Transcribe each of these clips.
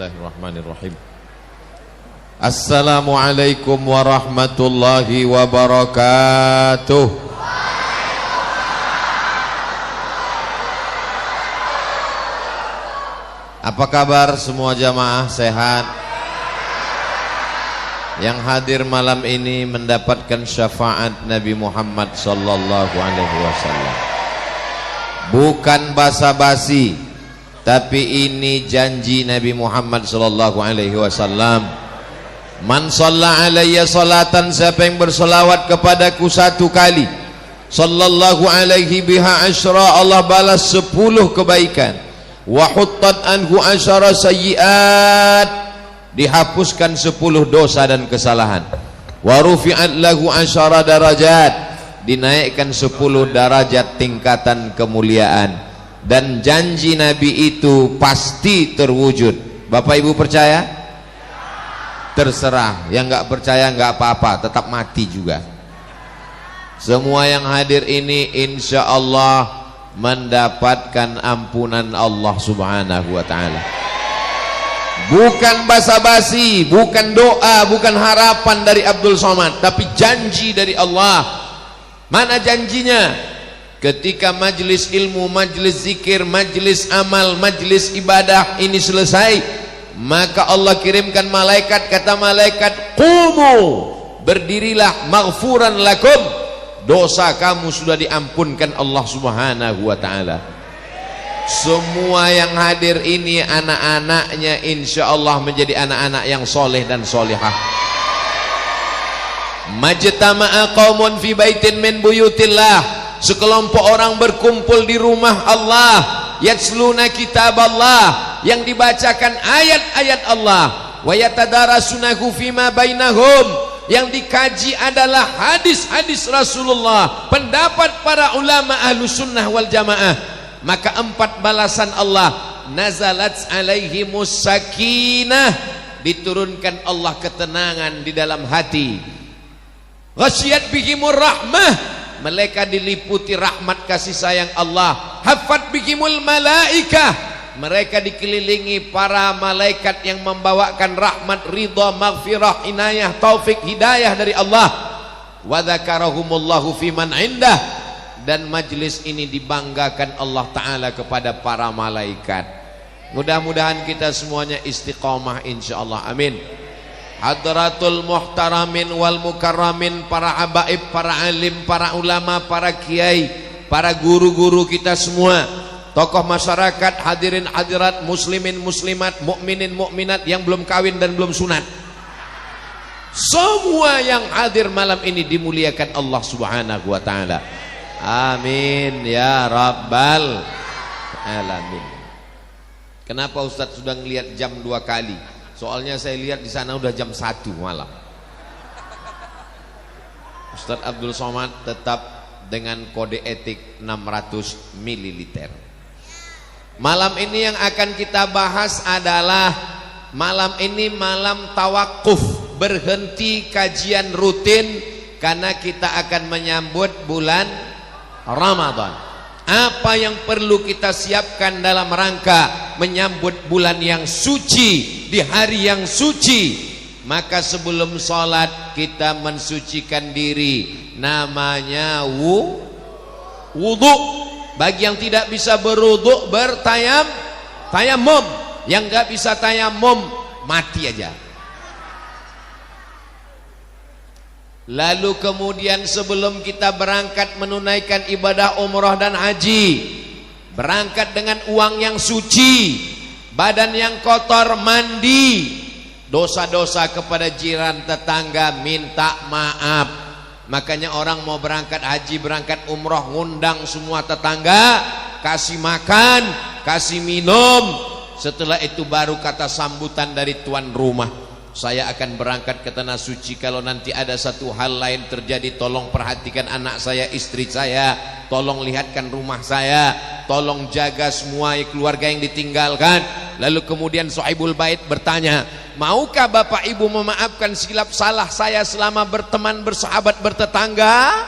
Bismillahirrahmanirrahim. Assalamualaikum warahmatullahi wabarakatuh. Apa kabar semua jamaah, sehat? Yang hadir malam ini mendapatkan syafaat Nabi Muhammad sallallahu alaihi wasallam. Bukan basa-basi, tapi ini janji Nabi Muhammad sallallahu alaihi wasallam. Man shalla alayya salatan, siapa yang berselawat kepadaku satu kali, sallallahu alaihi biha asyra, Allah balas 10 kebaikan. Wa huttat anhu asyara sayyiat, dihapuskan 10 dosa dan kesalahan. Wa rufi'at lahu asyara darajat, dinaikkan 10 derajat tingkatan kemuliaan. Dan janji Nabi itu pasti terwujud. Bapak Ibu percaya? Terserah, yang nggak percaya nggak apa-apa, tetap mati juga. Semua yang hadir ini insya Allah mendapatkan ampunan Allah subhanahu wa ta'ala. Bukan basa-basi, bukan doa, bukan harapan dari Abdul Somad, tapi janji dari Allah. Mana janjinya? Ketika majlis ilmu, majlis zikir, majlis amal, majlis ibadah ini selesai, maka Allah kirimkan malaikat. Kata malaikat, qumu, berdirilah, maghfuran lakum, dosa kamu sudah diampunkan Allah subhanahu wa ta'ala. Semua yang hadir ini anak-anaknya insya Allah menjadi anak-anak yang soleh dan solihah. Majtama'a qaumun fi baitin min buyutillah, sekelompok orang berkumpul di rumah Allah, yatsluna kitab Allah, yang dibacakan ayat-ayat Allah, wa yatadarasunahu fima bainahum, yang dikaji adalah hadis-hadis Rasulullah, pendapat para ulama ahlus sunnah wal jamaah. Maka 4 balasan Allah, nazalat alaihimus sakinah, diturunkan Allah ketenangan di dalam hati. Ghasyiyat bihimur rahmah, mereka diliputi rahmat kasih sayang Allah. Hafat bihimul malaikah, mereka dikelilingi para malaikat yang membawakan rahmat, ridha, maghfirah, inayah, taufik, hidayah dari Allah. Wa dzakarahumullahu fiman indah, dan majlis ini dibanggakan Allah Ta'ala kepada para malaikat. Mudah-mudahan kita semuanya istiqamah insyaallah, amin. Hadratul muhtaramin wal mukarramin, para habaib, para alim, para ulama, para kiai, para guru-guru kita semua, tokoh masyarakat, hadirin hadirat, muslimin muslimat, mukminin mukminat yang belum kawin dan belum sunat, semua yang hadir malam ini dimuliakan Allah subhanahu wa ta'ala, amin ya rabbal alamin. Kenapa Ustadz sudah ngelihat jam 2 kali? Soalnya saya lihat di sana udah jam 1 malam. Ustadz Abdul Somad tetap dengan kode etik 600 ml. Malam ini yang akan kita bahas adalah malam ini malam tawakuf, berhenti kajian rutin karena kita akan menyambut bulan Ramadan. Apa yang perlu kita siapkan dalam rangka menyambut bulan yang suci, di hari yang suci? Maka sebelum sholat kita mensucikan diri, namanya wudhu. Bagi yang tidak bisa berwudhu, tayamum. Yang nggak bisa tayamum, mati aja. Lalu kemudian sebelum kita berangkat menunaikan ibadah umrah dan haji, berangkat dengan uang yang suci, badan yang kotor, mandi, dosa-dosa kepada jiran tetangga minta maaf. Makanya orang mau berangkat haji, berangkat umrah, ngundang semua tetangga, kasih makan, kasih minum. Setelah itu baru kata sambutan dari tuan rumah, saya akan berangkat ke tanah suci. Kalau nanti ada satu hal lain terjadi, tolong perhatikan anak saya, istri saya, tolong lihatkan rumah saya, tolong jaga semua keluarga yang ditinggalkan. Lalu kemudian Sohibul Bait bertanya, maukah Bapak Ibu memaafkan silap salah saya selama berteman, bersahabat, bertetangga?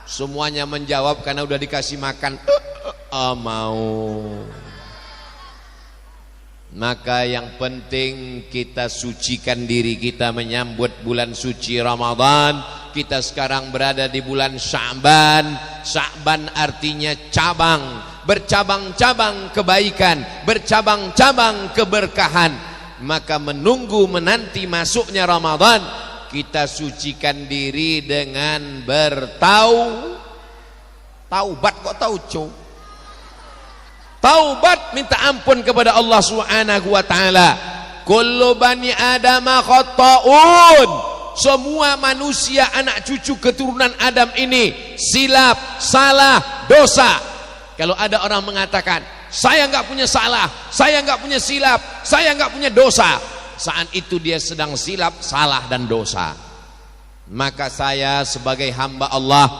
Semuanya menjawab karena udah dikasih makan, mau. Maka yang penting kita sucikan diri kita menyambut bulan suci Ramadan. Kita sekarang berada di bulan Sya'ban. Sya'ban artinya cabang, bercabang-cabang kebaikan, bercabang-cabang keberkahan. Maka menunggu menanti masuknya Ramadan, kita sucikan diri dengan taubat. Kok tauco? Taubat, minta ampun kepada Allah Subhanahu wa taala. Kullu bani adama khata'un. Semua manusia anak cucu keturunan Adam ini silap, salah, dosa. Kalau ada orang mengatakan, saya enggak punya salah, saya enggak punya silap, saya enggak punya dosa, saat itu dia sedang silap, salah dan dosa. Maka saya sebagai hamba Allah,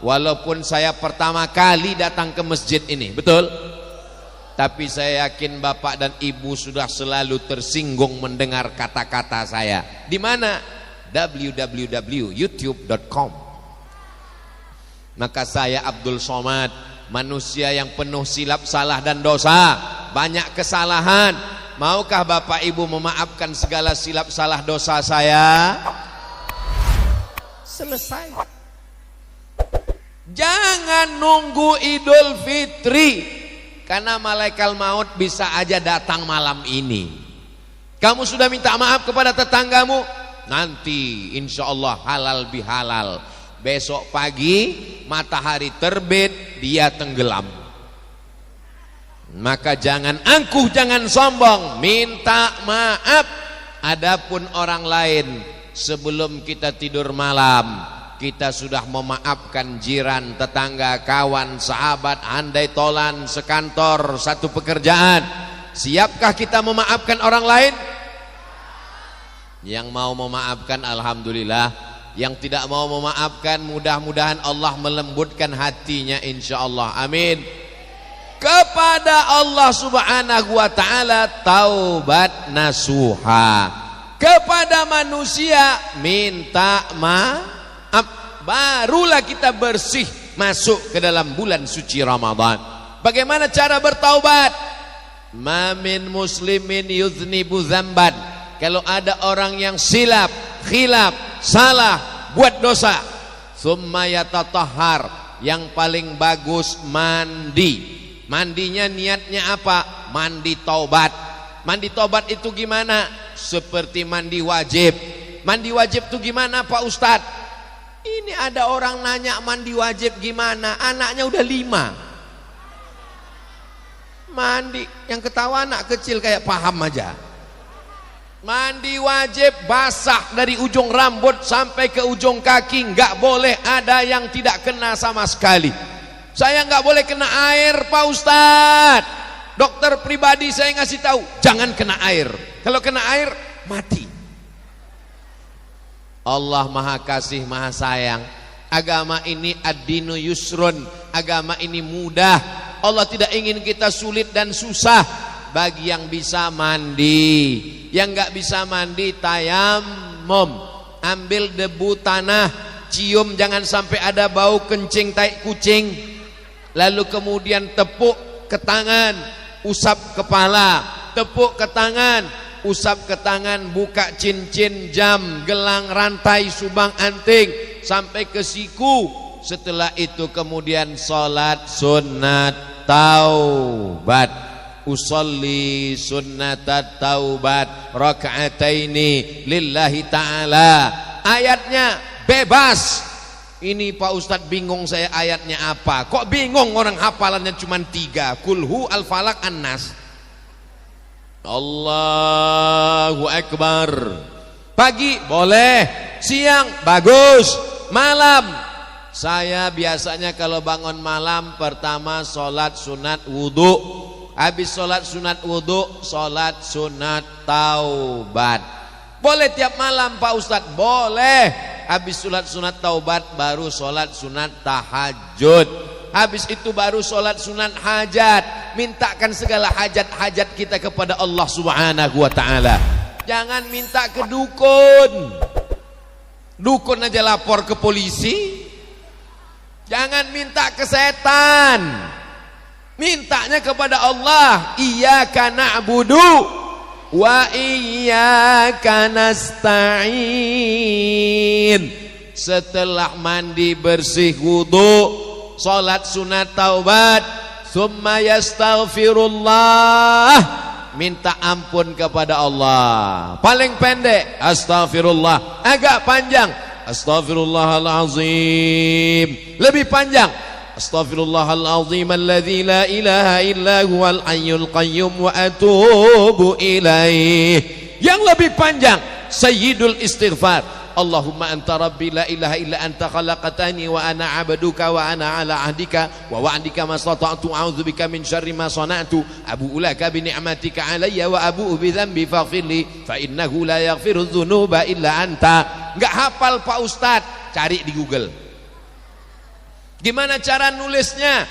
walaupun saya pertama kali datang ke masjid ini, betul? Tapi saya yakin bapak dan ibu sudah selalu tersinggung mendengar kata-kata saya. Di mana? www.youtube.com. Maka saya Abdul Somad, manusia yang penuh silap, salah dan dosa, banyak kesalahan. Maukah bapak ibu memaafkan segala silap, salah, dosa saya? Selesai. Jangan nunggu Idul Fitri, karena malaikat maut bisa aja datang malam ini. Kamu sudah minta maaf kepada tetanggamu, nanti insya Allah halal bihalal. Besok pagi matahari terbit, dia tenggelam. Maka jangan angkuh, jangan sombong, minta maaf. Adapun orang lain, sebelum kita tidur malam, kita sudah memaafkan jiran, tetangga, kawan, sahabat, handai tolan, sekantor, satu pekerjaan. Siapkah kita memaafkan orang lain? Yang mau memaafkan alhamdulillah, yang tidak mau memaafkan mudah-mudahan Allah melembutkan hatinya insyaallah. Amin. Kepada Allah Subhanahu wa taala taubat nasuha. Kepada manusia minta maaf. Barulah kita bersih masuk ke dalam bulan suci Ramadan. Bagaimana cara bertaubat? Ma min muslimin yuznibu dzamban. Kalau ada orang yang silap, khilaf, salah, buat dosa, summa yatatahhar, yang paling bagus mandi. Mandinya niatnya apa? Mandi taubat. Mandi taubat itu gimana? Seperti mandi wajib. Mandi wajib itu gimana Pak Ustadz? Ini ada orang nanya mandi wajib gimana? Anaknya udah 5. Mandi, yang ketawa anak kecil kayak paham aja. Mandi wajib basah dari ujung rambut sampai ke ujung kaki, nggak boleh ada yang tidak kena sama sekali. Saya nggak boleh kena air Pak Ustadz. Dokter pribadi saya ngasih tahu, jangan kena air. Kalau kena air mati. Allah Maha Kasih, Maha Sayang. Agama ini ad-dinu yusrun, agama ini mudah. Allah tidak ingin kita sulit dan susah. Bagi yang bisa mandi, yang nggak bisa mandi tayammum. Ambil debu tanah, cium, jangan sampai ada bau kencing tai kucing. Lalu kemudian tepuk ke tangan, usap kepala, tepuk ke tangan, usap ke tangan, buka cincin, jam, gelang, rantai, subang, anting sampai ke siku. Setelah itu kemudian salat sunat taubat. Usolli sunnatat taubat raka'ataini lillahi ta'ala. Ayatnya bebas. Ini Pak Ustadz bingung saya ayatnya apa. Kok bingung orang hafalannya cuma 3? Kulhu al-falak an-nas. Allahu Akbar. Pagi boleh, siang bagus, malam. Saya biasanya kalau bangun malam pertama sholat sunat wudhu. Habis sholat sunat wudhu, sholat sunat taubat. Boleh tiap malam Pak Ustadz? Boleh. Habis sholat sunat taubat baru sholat sunat tahajud. Habis itu baru sholat sunat hajat. Mintakan segala hajat-hajat kita kepada Allah Subhanahu wa ta'ala. Jangan minta ke dukun. Dukun aja lapor ke polisi. Jangan minta ke setan. Mintanya kepada Allah. Iyyaka na'budu wa iyyaka nasta'in. Setelah mandi bersih wudu, salat sunat taubat, summa yastaghfirullah, minta ampun kepada Allah. Paling pendek astaghfirullah, agak panjang astaghfirullahalazim, lebih panjang astaghfirullahalazim alladzi la ilaha illa huwal hayyul qayyum wa atubu ilaih. Yang lebih panjang sayyidul istighfar, Allahumma anta rabbi la ilaha illa anta khalaqtani wa ana abduka wa ana ala ahdika wa wa'dika mastata'tu a'udzubika min syarri ma sana'tu abu'u laka bi ni'matika alayya wa abu'u bi dzambi faghfirli fa innahu la yaghfiru dzunuba illa anta. Enggak hafal Pak Ustadz, cari di Google. Gimana cara nulisnya?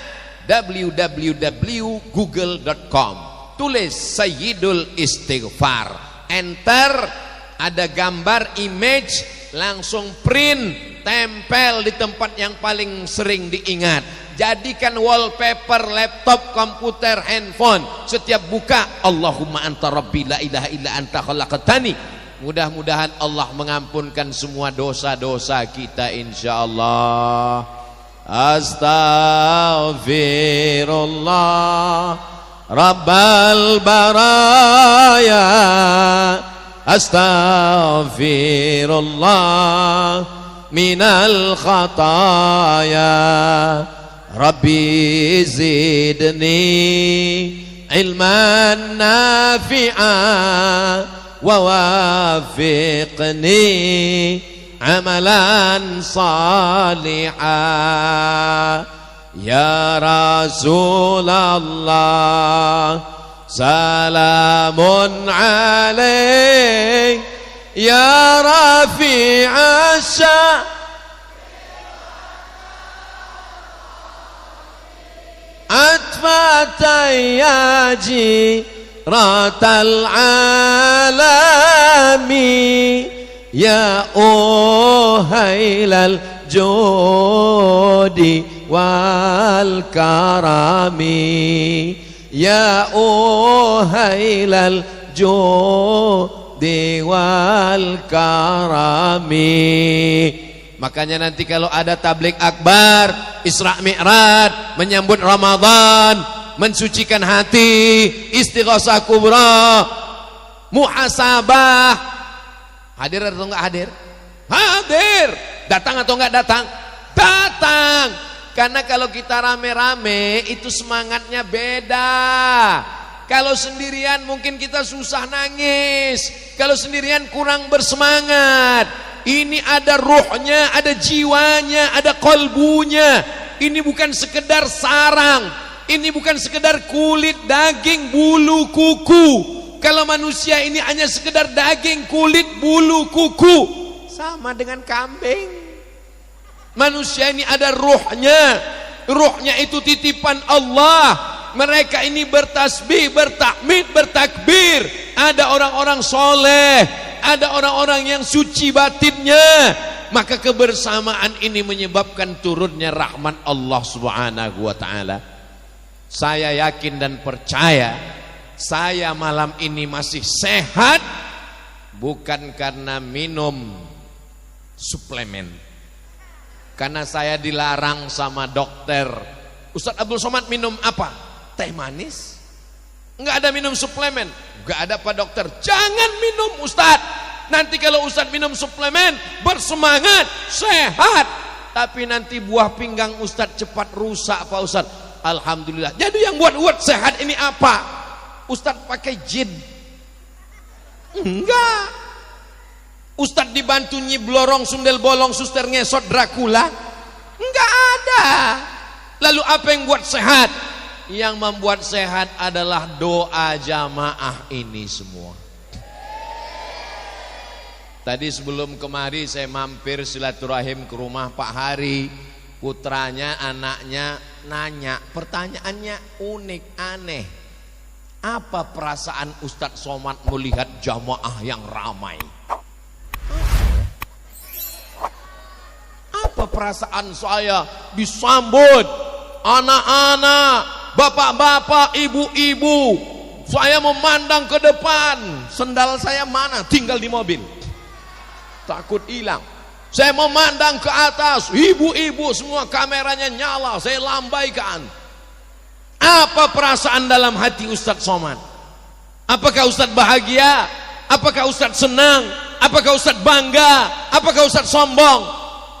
www.google.com, tulis Sayyidul Istighfar, enter, ada gambar image, langsung print, tempel di tempat yang paling sering diingat. Jadikan wallpaper laptop, komputer, handphone. Setiap buka Allahumma anta rabbi la ilaha illa anta khalaqtani. Mudah-mudahan Allah mengampunkan semua dosa-dosa kita insyaallah. Astaghfirullah Rabbal baraya, astaghfirullah minal khataya, Rabbi zidni ilman nafi'an wa wafiqni amalan salihah. Ya Rasulullah salamun alaik ya rafi'a syah atfatayyaji ratal alami ya uhailal jodi wal karami ya uhailal jodi wal karami. Makanya nanti kalau ada tabligh akbar, Isra Mi'raj, menyambut Ramadan, mensucikan hati, istighosah kubra, muhasabah, hadir atau enggak hadir? Hadir. Datang atau enggak datang? Datang. Karena kalau kita rame-rame itu semangatnya beda. Kalau sendirian mungkin kita susah nangis, kalau sendirian kurang bersemangat. Ini ada ruhnya, ada jiwanya, ada kolbunya. Ini bukan sekedar sarang, ini bukan sekedar kulit, daging, bulu, kuku. Kalau manusia ini hanya sekedar daging, kulit, bulu, kuku, sama dengan kambing. Manusia ini ada ruhnya. Ruhnya itu titipan Allah. Mereka ini bertasbih, bertahmid, bertakbir. Ada orang-orang soleh, ada orang-orang yang suci batinnya. Maka kebersamaan ini menyebabkan turunnya rahmat Allah Subhanahu wa ta'ala. Saya yakin dan percaya, saya malam ini masih sehat bukan karena minum suplemen. Karena saya dilarang sama dokter. Ustadz Abdul Somad minum apa? Teh manis? Enggak ada minum suplemen. Enggak ada Pak dokter. Jangan minum Ustadz. Nanti kalau Ustadz minum suplemen, bersemangat, sehat. Tapi nanti buah pinggang Ustadz cepat rusak Pak Ustadz. Alhamdulillah. Jadi yang buat sehat ini apa? Ustadz pakai jin? Enggak. Ustadz dibantu Nyi Blorong, Sundel Bolong, Suster Ngesot, Dracula? Enggak ada. Lalu apa yang buat sehat? Yang membuat sehat adalah doa jamaah ini semua. Tadi sebelum kemari saya mampir silaturahim ke rumah Pak Hari. Putranya, anaknya nanya, pertanyaannya unik, aneh. Apa perasaan Ustadz Somad melihat jamaah yang ramai? Apa perasaan saya disambut anak-anak, bapak-bapak, ibu-ibu, Saya memandang ke depan, sendal saya mana? Tinggal di mobil. Takut hilang. Saya memandang ke atas, ibu-ibu semua kameranya nyala, saya lambaikan. Apa perasaan dalam hati Ustadz Somad? Apakah Ustadz bahagia? Apakah Ustadz senang? Apakah Ustadz bangga? Apakah Ustadz sombong?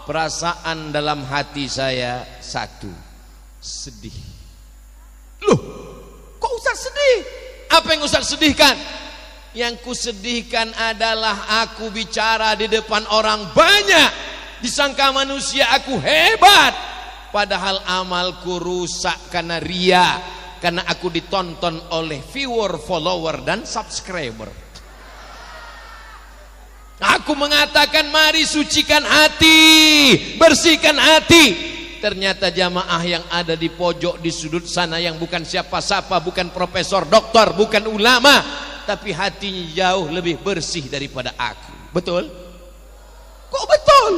Perasaan dalam hati saya satu, sedih. Loh, kok Ustadz sedih? Apa yang Ustadz sedihkan? Yang kusedihkan adalah aku bicara di depan orang banyak, disangka manusia aku hebat, padahal amalku rusak karena ria, karena aku ditonton oleh viewer, follower dan subscriber. Aku mengatakan mari sucikan hati, bersihkan hati. Ternyata jamaah yang ada di pojok di sudut sana yang bukan siapa-siapa, bukan profesor, doktor, bukan ulama, tapi hatinya jauh lebih bersih daripada aku. Betul? Kok betul?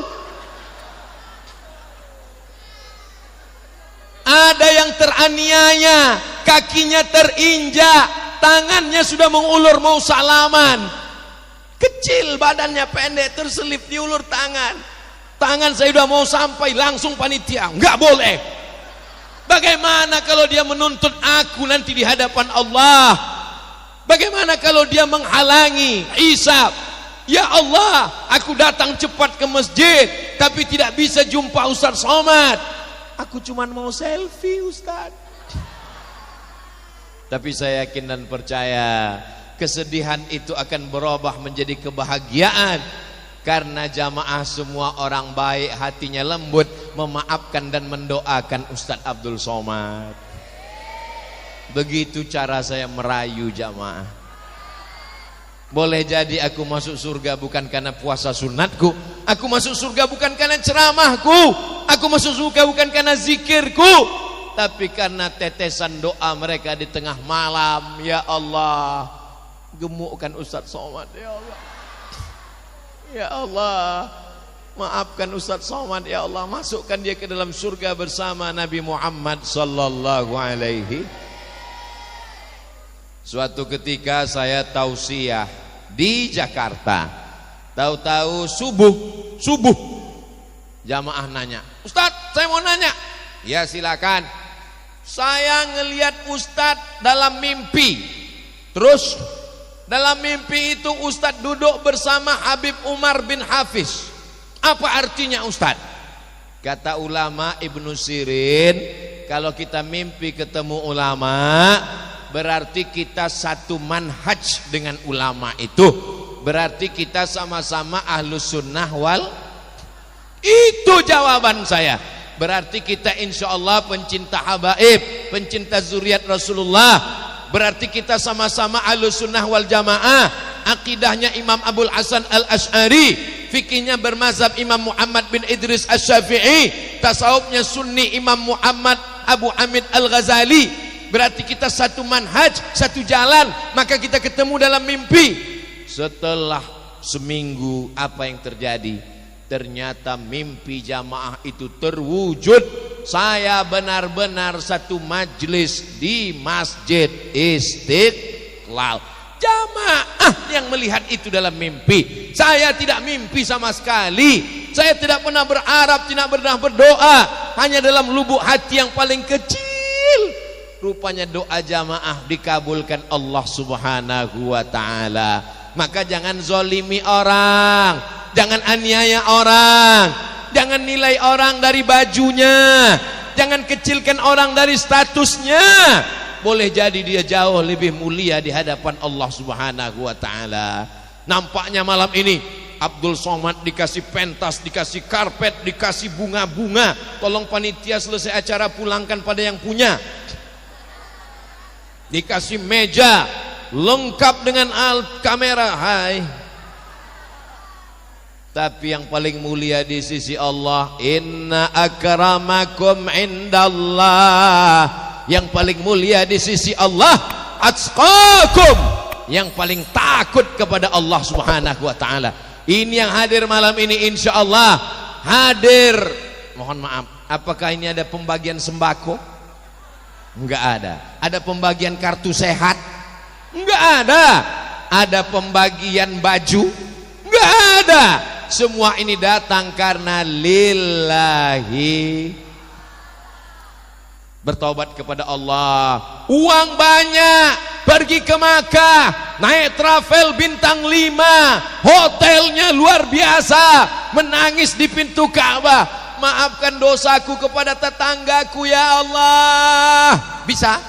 Ada yang teraniaya, kakinya terinjak, tangannya sudah mengulur mau salaman. Kecil badannya, pendek, terselip diulur tangan. Tangan saya sudah mau sampai, langsung panitia, enggak boleh. Bagaimana kalau dia menuntut aku nanti di hadapan Allah? Bagaimana kalau dia menghalangi hisab? Ya Allah, aku datang cepat ke masjid tapi tidak bisa jumpa Ustadz Somad. Aku cuma mau selfie Ustadz. Tapi saya yakin dan percaya kesedihan itu akan berubah menjadi kebahagiaan, karena jamaah semua orang baik, hatinya lembut, memaafkan dan mendoakan Ustadz Abdul Somad. Begitu cara saya merayu jamaah. Boleh jadi aku masuk surga bukan karena puasa sunatku, aku masuk surga bukan karena ceramahku, aku masuk surga bukan karena zikirku, tapi karena tetesan doa mereka di tengah malam. Ya Allah, gemukkan Ustadz Somad ya Allah. Ya Allah, maafkan Ustadz Somad ya Allah, masukkan dia ke dalam surga bersama Nabi Muhammad sallallahu alaihi. Suatu ketika saya tausiah di Jakarta, tahu-tahu subuh jamaah nanya, Ustadz saya mau nanya. Ya silakan. Saya ngelihat Ustadz dalam mimpi. Terus dalam mimpi itu Ustadz duduk bersama Habib Umar bin Hafiz. Apa artinya Ustadz? Kata ulama Ibnu Sirin, kalau kita mimpi ketemu ulama, berarti kita satu manhaj dengan ulama itu. Berarti kita sama-sama ahlus sunnah wal. Itu jawaban saya. Berarti kita insya Allah pencinta habaib, pencinta zuriat Rasulullah. Berarti kita sama-sama ahlus sunnah wal jamaah. Akidahnya Imam Abul Hasan al-Ash'ari, fikihnya bermazhab Imam Muhammad bin Idris Asy-Syafi'i, tasawufnya sunni Imam Muhammad Abu Hamid al-Ghazali. Berarti kita satu manhaj, satu jalan. Maka kita ketemu dalam mimpi. Setelah seminggu apa yang terjadi? Ternyata mimpi jamaah itu terwujud. Saya benar-benar satu majlis di Masjid Istiqlal. Jamaah yang melihat itu dalam mimpi. Saya tidak mimpi sama sekali. Saya tidak pernah berharap, tidak pernah berdoa. Hanya dalam lubuk hati yang paling kecil, rupanya doa jamaah dikabulkan Allah Subhanahu wa ta'ala. Maka jangan zolimi orang, jangan aniaya orang, jangan nilai orang dari bajunya, jangan kecilkan orang dari statusnya. Boleh jadi dia jauh lebih mulia di hadapan Allah Subhanahu wa ta'ala. Nampaknya malam ini Abdul Somad dikasih pentas, dikasih karpet, dikasih bunga-bunga. Tolong panitia selesai acara pulangkan pada yang punya. Dikasih meja lengkap dengan alat kamera. Hai. Tapi yang paling mulia di sisi Allah, inna akramakum indallah, yang paling mulia di sisi Allah atqakum, yang paling takut kepada Allah Subhanahu wa ta'ala. Ini yang hadir malam ini insyaallah hadir. Mohon maaf, apakah ini ada pembagian sembako? Enggak ada. Ada pembagian kartu sehat? Nggak ada. Ada pembagian baju? Nggak ada. Semua ini datang karena lillahi. Bertobat kepada Allah. Uang banyak, pergi ke Makkah, naik travel bintang 5, hotelnya luar biasa, menangis di pintu Ka'bah. Maafkan dosaku kepada tetanggaku ya Allah. Bisa?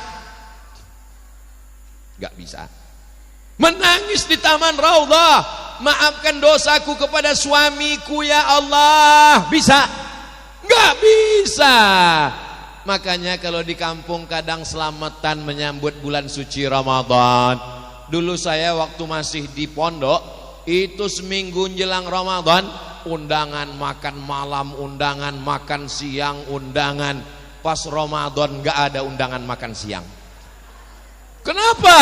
Gak bisa. Menangis di Taman Raudhah, maafkan dosaku kepada suamiku ya Allah. Bisa? Gak bisa. Makanya kalau di kampung kadang selamatan menyambut bulan suci Ramadan. Dulu saya waktu masih di pondok, itu seminggu jelang Ramadan, undangan makan malam, undangan makan siang, undangan. Pas Ramadan gak ada undangan makan siang. Kenapa?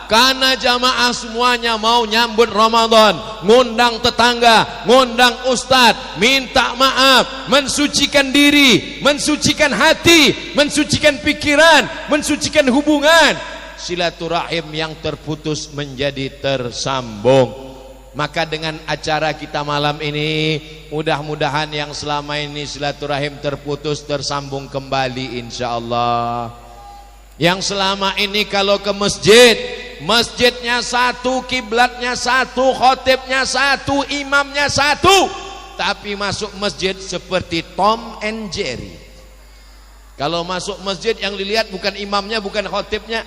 Karena jamaah semuanya mau nyambut Ramadan, ngundang tetangga, ngundang ustadz, minta maaf, mensucikan diri, mensucikan hati, mensucikan pikiran, mensucikan hubungan. Silaturahim yang terputus menjadi tersambung. Maka dengan acara kita malam ini, mudah-mudahan yang selama ini silaturahim terputus tersambung kembali insyaallah. Yang selama ini kalau ke masjid, masjidnya satu, kiblatnya satu, khotibnya satu, imamnya satu, tapi masuk masjid seperti Tom and Jerry. Kalau masuk masjid yang dilihat bukan imamnya, bukan khotibnya,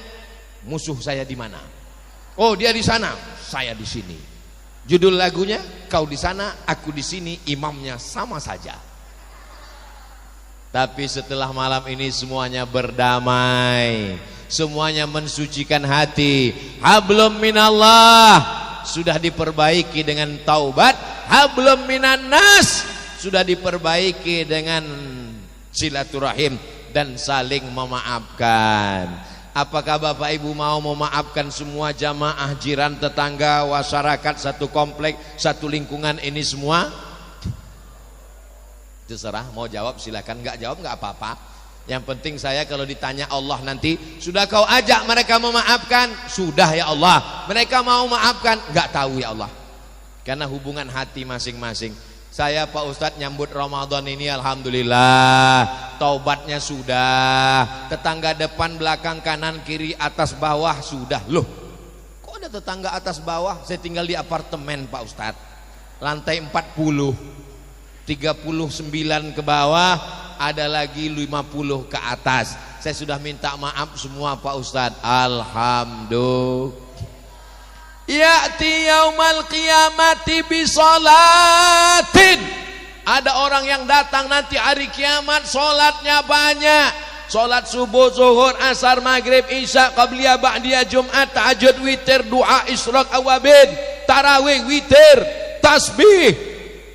musuh saya di mana? Oh, dia di sana, saya di sini. Judul lagunya, kau di sana, aku di sini, imamnya sama saja. Tapi setelah malam ini semuanya berdamai, semuanya mensucikan hati. Hablum minallah sudah diperbaiki dengan taubat, hablum minan nas sudah diperbaiki dengan silaturahim dan saling memaafkan. Apakah Bapak Ibu mau memaafkan semua jamaah, jiran, tetangga, masyarakat, satu komplek, satu lingkungan ini semua? Terserah, mau jawab silakan, nggak jawab nggak apa-apa. Yang penting saya kalau ditanya Allah nanti, sudah kau ajak mereka memaafkan? Sudah ya Allah. Mereka mau maafkan? Nggak tahu ya Allah. Karena hubungan hati masing-masing. Saya Pak Ustadz nyambut Ramadan ini alhamdulillah, taubatnya sudah, tetangga depan, belakang, kanan, kiri, atas, bawah sudah. Loh, kok ada tetangga atas bawah? Saya tinggal di apartemen Pak Ustadz, lantai 40, 39 ke bawah, ada lagi 50 ke atas. Saya sudah minta maaf semua Pak Ustadz. Alhamdulillah. Ya'ti yaumal qiyamati bisolatin. Ada orang yang datang nanti hari kiamat, solatnya banyak. Solat subuh, zuhur, asar, maghrib, isya, qabliyah, ba'diyah, jumat, tahajud, witir, doa, isyraq, awabin, tarawih, witir, tasbih.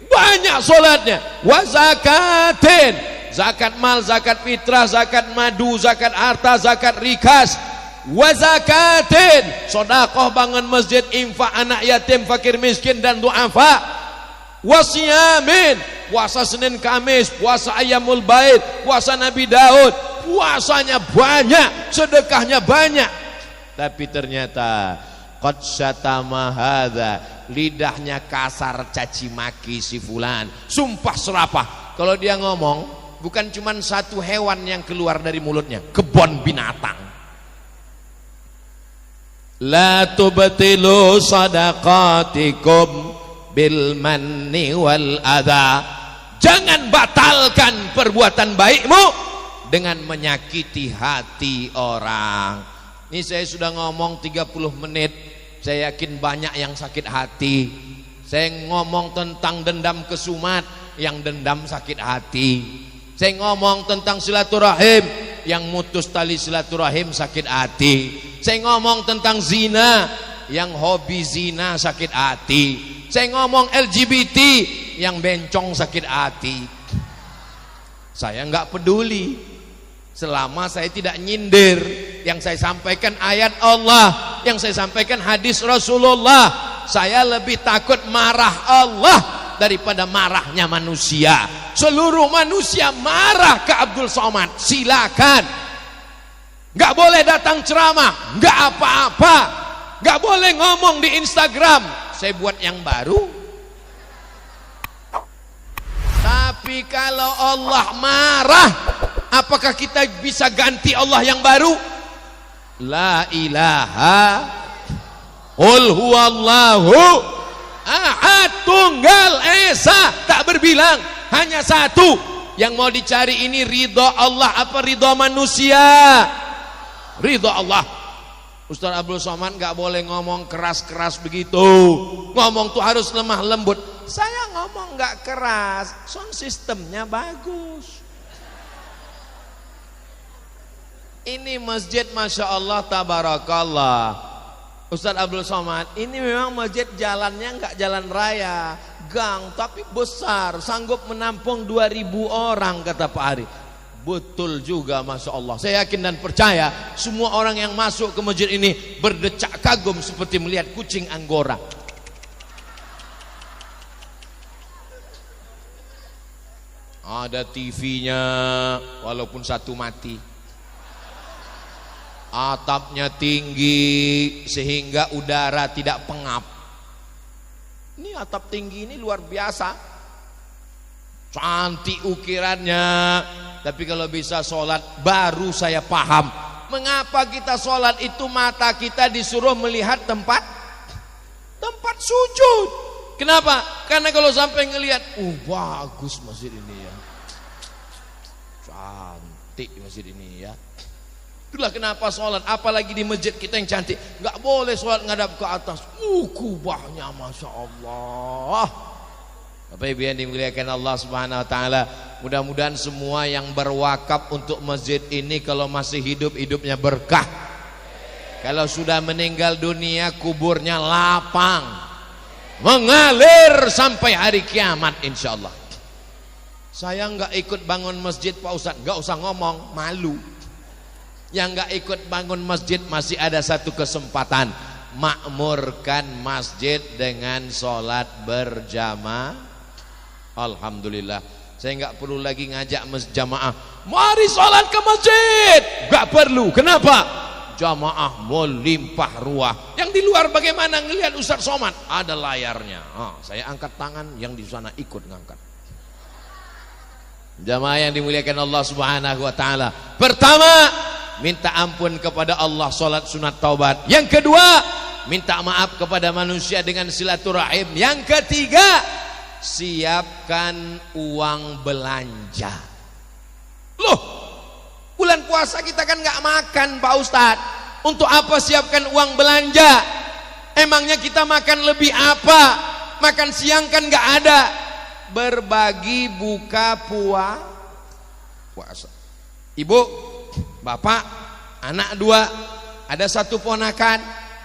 Banyak solatnya. Wa zakatin, zakat mal, zakat fitrah, zakat madu, zakat harta, zakat rikas. Wa zakatin, sedekah, bangun masjid, infak, anak yatim, fakir miskin dan duafa. Wa siyamin, puasa Senin Kamis, puasa Ayyamul Bait, puasa Nabi Daud. Puasanya banyak, sedekahnya banyak. Tapi ternyata qad syatama hadza, lidahnya kasar, caci maki si fulan, sumpah serapah. Kalau dia ngomong, bukan cuma satu hewan yang keluar dari mulutnya, kebun binatang. La tubtilu sadaqatikum bil manni wal adha. Jangan batalkan perbuatan baikmu dengan menyakiti hati orang. Ini saya sudah ngomong 30 menit. Saya yakin banyak yang sakit hati. Saya ngomong tentang dendam kesumat, yang dendam sakit hati. Saya ngomong tentang silaturahim, yang mutus tali silaturahim sakit hati. Saya ngomong tentang zina, yang hobi zina sakit hati. Saya ngomong LGBT, yang bencong sakit hati. Saya nggak peduli selama saya tidak nyindir. Yang saya sampaikan ayat Allah, yang saya sampaikan hadis Rasulullah. Saya lebih takut marah Allah daripada marahnya manusia. Seluruh manusia marah ke Abdul Somad, silakan. Gak boleh datang ceramah, gak apa-apa. Gak boleh ngomong di Instagram, saya buat yang baru. Tapi kalau Allah marah, apakah kita bisa ganti Allah yang baru? La ilaha qul huwallahu ahad, tunggal esa, tak berbilang, hanya satu. Yang mau dicari ini ridha Allah apa ridha manusia? Ridha Allah. Ustaz Abdul Somad gak boleh ngomong keras-keras begitu, ngomong tuh harus lemah lembut. Saya ngomong gak keras, sound sistemnya bagus. Ini masjid Masya Allah tabarakallah. Ustaz Abdul Somad, ini memang masjid jalannya enggak jalan raya, gang, tapi besar, sanggup menampung 2000 orang kata Pak Ari. Betul juga Masya Allah. Saya yakin dan percaya semua orang yang masuk ke masjid ini berdecak kagum seperti melihat kucing Anggora. Ada TV-nya walaupun satu mati. Atapnya tinggi sehingga udara tidak pengap. Ini atap tinggi ini luar biasa, cantik ukirannya. Tapi kalau bisa sholat baru saya paham mengapa kita sholat itu mata kita disuruh melihat tempat sujud. Kenapa? Karena kalau sampai ngelihat, bagus masjid ini ya, cantik masjid ini ya. Itulah kenapa sholat, apalagi di masjid kita yang cantik, nggak boleh sholat ngadap ke atas. Kubahnya Masya Allah. Bapak Ibu yang dimuliakan Allah Subhanahu Wa Taala, mudah-mudahan semua yang berwakaf untuk masjid ini kalau masih hidup, hidupnya berkah. Kalau sudah meninggal dunia, kuburnya lapang, mengalir sampai hari kiamat insya Allah. Saya nggak ikut bangun masjid Pak Ustadz, nggak usah ngomong, malu. Yang nggak ikut bangun masjid masih ada satu kesempatan, makmurkan masjid dengan sholat berjamaah. Alhamdulillah, saya nggak perlu lagi ngajak jamaah, mari sholat ke masjid. Nggak perlu. Kenapa? Jamaah melimpah ruah. Yang di luar bagaimana ngelihat Ustaz Somad? Ada layarnya. Saya angkat tangan, yang di sana ikut ngangkat. Jamaah yang dimuliakan Allah Subhanahu Wa Taala, pertama minta ampun kepada Allah, sholat sunat taubat. Yang kedua, minta maaf kepada manusia dengan silaturahim. Yang ketiga, siapkan uang belanja. Loh, bulan puasa kita kan nggak makan Pak Ustadz. Untuk apa siapkan uang belanja? Emangnya kita makan lebih apa? Makan siang kan nggak ada. Berbagi buka puasa. Ibu, bapak, anak dua, ada satu ponakan,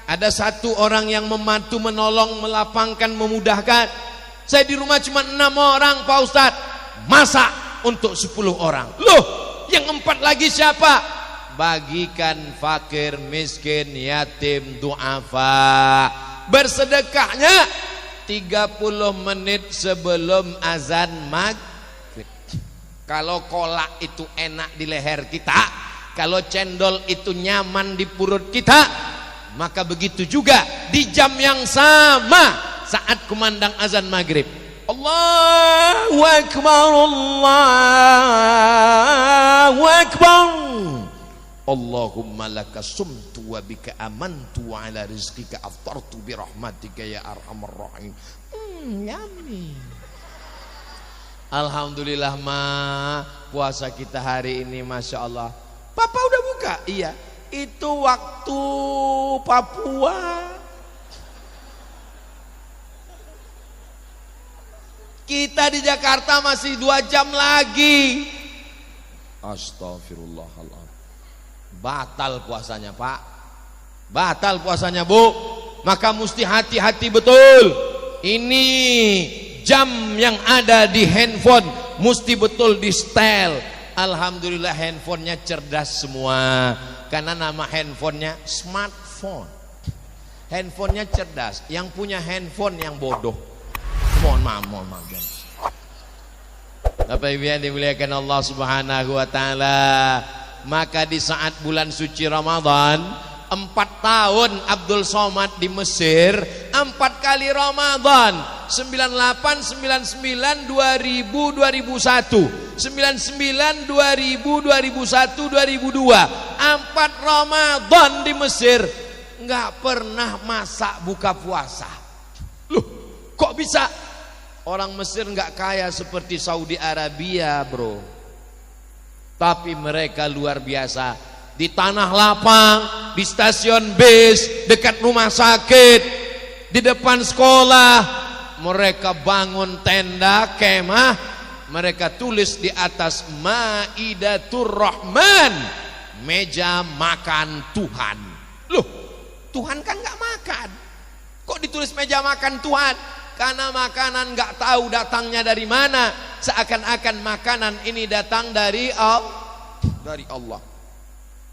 ada satu orang yang membantu, menolong, melapangkan, memudahkan. Saya di rumah cuma 6 orang Pak Ustadz, masak untuk 10 orang. Loh, yang 4 lagi siapa? Bagikan fakir, miskin, yatim, du'afa. Bersedekahnya 30 menit sebelum azan maghrib. Kalau kolak itu enak di leher kita, kalau cendol itu nyaman di perut kita, maka begitu juga di jam yang sama saat kumandang azan maghrib. Allahu Akbar, Allahu Akbar. Allahumma laka sumtu wa bika amantu wa ala rizqika aftartu bi rahmatika ya arhamar rahim. Yummy. Alhamdulillah puasa kita hari ini Masya Allah. Papa udah buka? Iya. Itu waktu Papua. Kita di Jakarta masih 2 jam lagi. Astagfirullahaladzim. Batal puasanya Pak, batal puasanya Bu. Maka mesti hati-hati betul. Ini jam yang ada di handphone mesti betul di setel. Alhamdulillah handphonenya cerdas semua, karena nama handphonenya smartphone. Handphonenya cerdas. Yang punya handphone yang bodoh. Mohon maaf guys. Bapak Ibu yang dimuliakan Allah Subhanahu Wa Taala, maka di saat bulan suci Ramadan 4 tahun Abdul Somad di Mesir, 4 kali Ramadan, 98, 99, 2000, 2001, 99, 2000, 2001, 2002, 4 Ramadan di Mesir, nggak pernah masak buka puasa. Loh, kok bisa? Orang Mesir nggak kaya seperti Saudi Arabia, bro. Tapi mereka luar biasa. Di tanah lapang, di stasiun bis, dekat rumah sakit, di depan sekolah, mereka bangun tenda, kemah, mereka tulis di atas Maidatur Rahman, meja makan Tuhan. Loh, Tuhan kan nggak makan, kok ditulis meja makan Tuhan? Karena makanan nggak tahu datangnya dari mana, seakan-akan makanan ini datang dari Allah.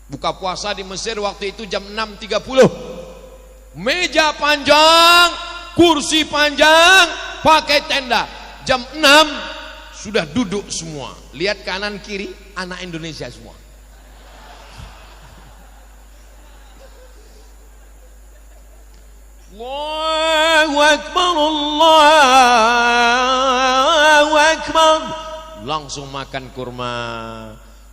Buka puasa di Mesir waktu itu jam 6.30, meja panjang, kursi panjang, pakai tenda. Jam 6 sudah duduk semua. Lihat kanan kiri, anak Indonesia semua. Allahu Akbar, Allahu Akbar. Langsung makan kurma.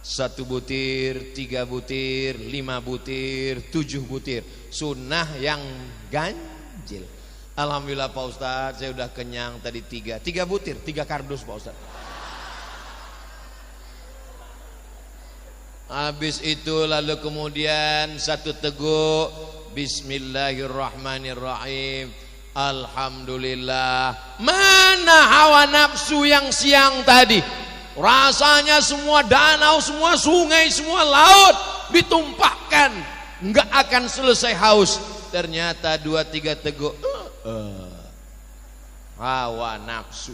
1 butir, 3 butir, 5 butir, 7 butir. Sunnah yang ganjil. Alhamdulillah Pak Ustadz, saya udah kenyang tadi 3 butir, 3 kardus Pak Ustadz. Habis itu lalu kemudian 1 teguk, Bismillahirrahmanirrahim, Alhamdulillah. Mana hawa nafsu yang siang tadi? Rasanya semua danau, semua sungai, semua laut ditumpahkan, nggak akan selesai haus. Ternyata 2-3 teguk, hawa nafsu.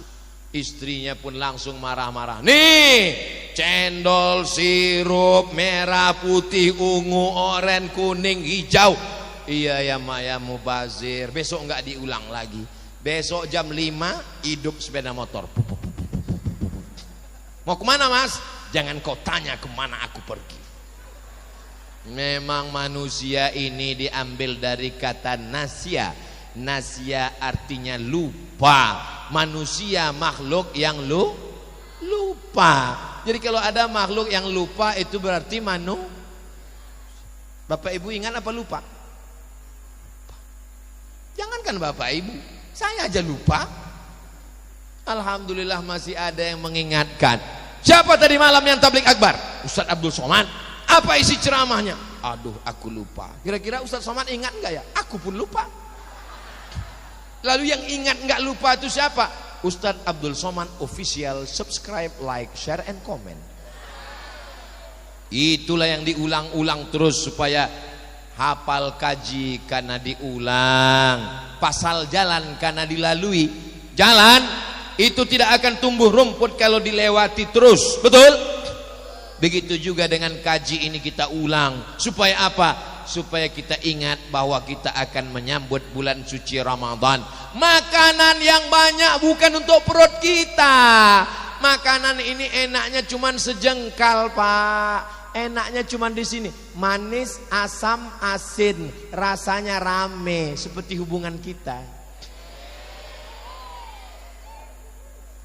Istrinya pun langsung marah-marah. Nih, cendol, sirup, merah, putih, ungu, oranye, kuning, hijau. Iya ya mak ya, mubazir. Besok nggak diulang lagi. Besok jam 5 hidup sepeda motor. Mau kemana mas? Jangan kau tanya kemana aku pergi. Memang manusia ini diambil dari kata nasya. Nasya artinya lupa. Manusia makhluk yang lupa. Jadi kalau ada makhluk yang lupa itu berarti Bapak ibu ingat apa lupa? Jangankan bapak ibu, saya aja lupa. Alhamdulillah masih ada yang mengingatkan. Siapa tadi malam yang tablik akbar? Ustadz Abdul Somad. Apa isi ceramahnya? Aduh, aku lupa. Kira-kira Ustadz Somad ingat enggak ya? Aku pun lupa. Lalu yang ingat enggak lupa itu siapa? Ustadz Abdul Somad official. Subscribe, like, share, and comment. Itulah yang diulang-ulang terus supaya hafal kaji karena diulang. Pasal jalan karena dilalui. Jalan itu tidak akan tumbuh rumput kalau dilewati terus, betul? Begitu juga dengan kaji ini kita ulang. Supaya apa? Supaya kita ingat bahwa kita akan menyambut bulan suci Ramadan. Makanan yang banyak bukan untuk perut kita. Makanan ini enaknya cuman sejengkal Pak. Enaknya cuman di sini. Manis, asam, asin. Rasanya rame seperti hubungan kita.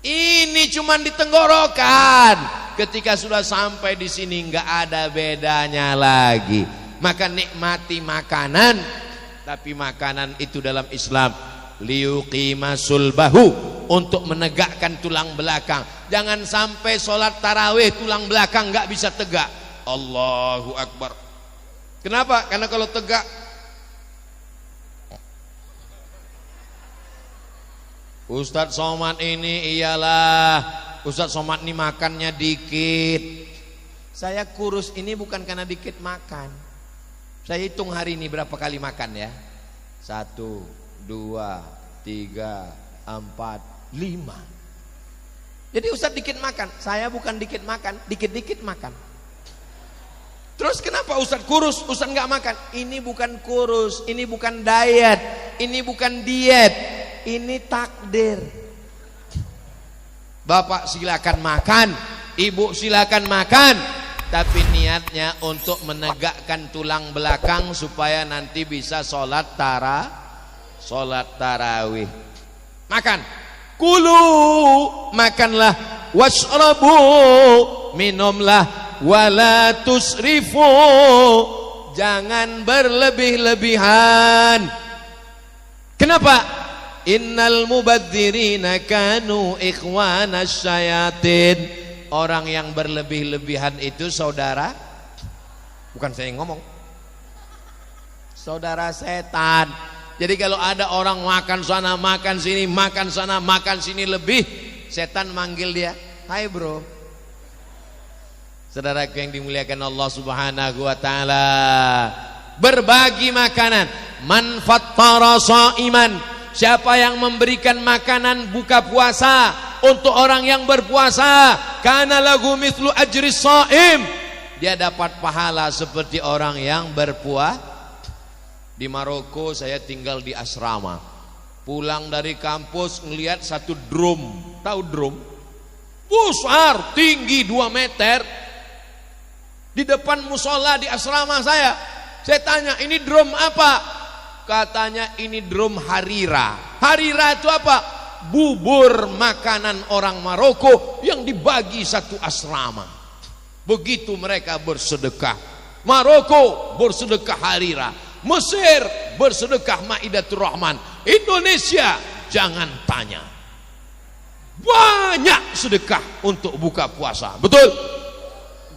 Ini cuman di tenggorokan. Ketika sudah sampai di sini nggak ada bedanya lagi. Maka nikmati makanan. Tapi makanan itu dalam Islam liyuqima sulbahu, untuk menegakkan tulang belakang. Jangan sampai sholat tarawih tulang belakang nggak bisa tegak. Allahu Akbar. Kenapa? Karena kalau tegak Ustadz Somad ini iyalah, Ustadz Somad ini makannya dikit. Saya kurus ini bukan karena dikit makan. Saya hitung hari ini berapa kali makan ya. 1, 2, 3, 4, 5. Jadi Ustadz dikit makan. Saya bukan dikit makan, dikit-dikit makan. Terus kenapa Ustadz kurus, Ustadz nggak makan? Ini bukan kurus, ini bukan diet, ini bukan diet. Ini takdir. Bapak silakan makan, ibu silakan makan. tapi niatnya untuk menegakkan tulang belakang supaya nanti bisa sholat tarawih. Makan, kulu, makanlah, washrabu, minumlah, wala tusrifu, jangan berlebih-lebihan. Kenapa? Innal mubadzirina kanu ikhwanas syayatin. Orang yang berlebih-lebihan itu saudara, bukan saya yang ngomong, saudara setan. Jadi kalau ada orang makan sana, makan sini, makan sana, makan sini lebih, setan manggil dia, hai bro. Saudaraku yang dimuliakan Allah Subhanahu wa taala, berbagi makanan. Man fattara shaiman, siapa yang memberikan makanan buka puasa untuk orang yang berpuasa, kana lahu mithlu ajri shaim, dia dapat pahala seperti orang yang berpuasa. Di Maroko saya tinggal di asrama. Pulang dari kampus ngelihat satu drum, tahu drum? Besar, tinggi 2 meter. Di depan musola di asrama saya. Saya tanya, ini drum apa? Katanya ini drum harira. Harira itu apa? Bubur makanan orang Maroko yang dibagi satu asrama. Begitu mereka bersedekah. Maroko bersedekah harira, Mesir bersedekah Maidatur Rahman, Indonesia jangan tanya, banyak sedekah untuk buka puasa. Betul?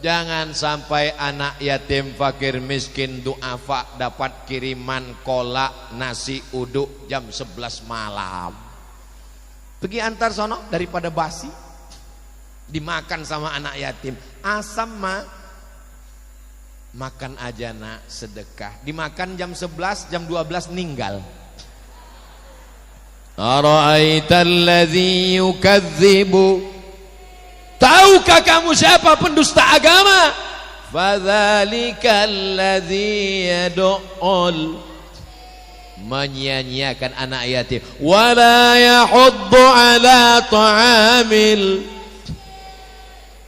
Jangan sampai anak yatim, fakir, miskin, duafa dapat kiriman kolak, nasi uduk jam 11 malam. Pergi antar sono daripada basi, dimakan sama anak yatim. Asam mah, makan aja nak, sedekah. Dimakan jam 11, jam 12 ninggal. Ara'aital ladzi yukadzibu, tahukah kamu siapa pendusta agama? Fadzalikal ladzi yad'ul, menyia-nyiakan anak yatim. Wala yahuddu ala ta'amil,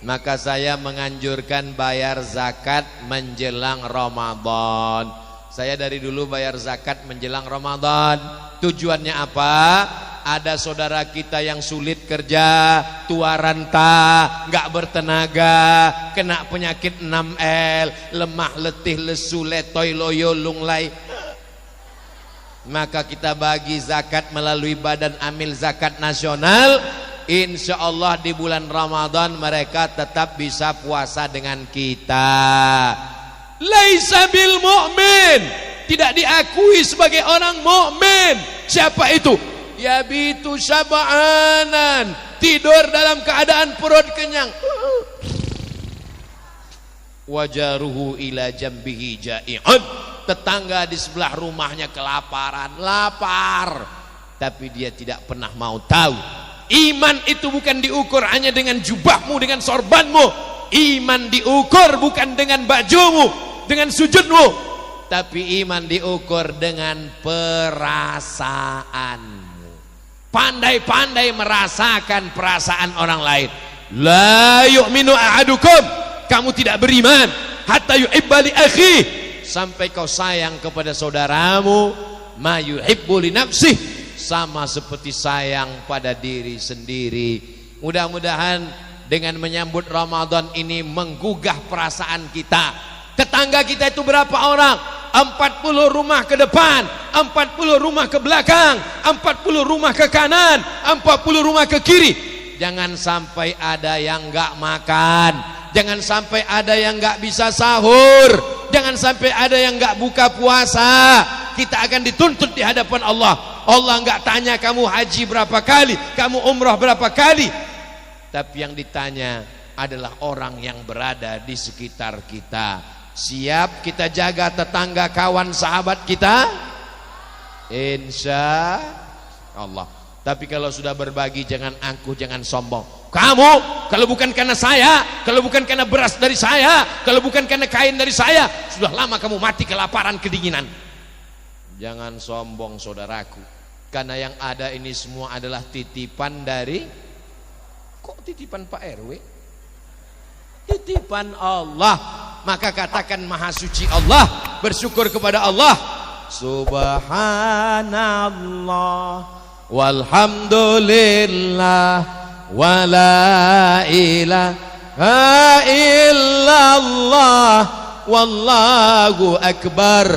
maka saya menganjurkan bayar zakat menjelang Ramadan. Saya dari dulu bayar zakat menjelang Ramadan. Tujuannya apa? Ada saudara kita yang sulit kerja, tua renta, nggak bertenaga, kena penyakit 6L, lemah, letih, lesu, letoy, loyo, lunglai. Maka kita bagi zakat melalui Badan Amil Zakat Nasional. Insya Allah di bulan Ramadan mereka tetap bisa puasa dengan kita. Laisa bil mu'min, tidak diakui sebagai orang mukmin. Siapa itu? Yabitu syab'anan, tidur dalam keadaan perut kenyang. Wajaruhu ila jambihi ja'i'un, tetangga di sebelah rumahnya kelaparan, lapar, tapi dia tidak pernah mau tahu. Iman itu bukan diukur hanya dengan jubahmu, dengan sorbanmu. Iman diukur bukan dengan bajumu, dengan sujudmu, tapi iman diukur dengan perasaanmu. Pandai-pandai merasakan perasaan orang lain. La yu'minu ahadukum, kamu tidak beriman hatta yuhibba li akhi, sampai kau sayang kepada saudaramu ma yuhibbu li nafsih, sama seperti sayang pada diri sendiri. Mudah-mudahan dengan menyambut Ramadan ini menggugah perasaan kita. Tetangga kita itu berapa orang? 40 rumah ke depan, 40 rumah ke belakang, 40 rumah ke kanan, 40 rumah ke kiri. Jangan sampai ada yang enggak makan, jangan sampai ada yang enggak bisa sahur, jangan sampai ada yang enggak buka puasa. Kita akan dituntut di hadapan Allah. Allah enggak tanya kamu haji berapa kali, kamu umrah berapa kali, tapi yang ditanya adalah orang yang berada di sekitar kita. Siap kita jaga tetangga, kawan, sahabat kita? Insya Allah. Tapi kalau sudah berbagi jangan angkuh, jangan sombong. Kamu, kalau bukan karena saya, kalau bukan karena beras dari saya, kalau bukan karena kain dari saya, sudah lama kamu mati kelaparan, kedinginan. Jangan sombong saudaraku, karena yang ada ini semua adalah titipan dari, kok titipan Pak RW? Itu titipan Allah. Maka katakan maha suci Allah, bersyukur kepada Allah. Subhanallah walhamdulillah wala ilaha illallah wallahu akbar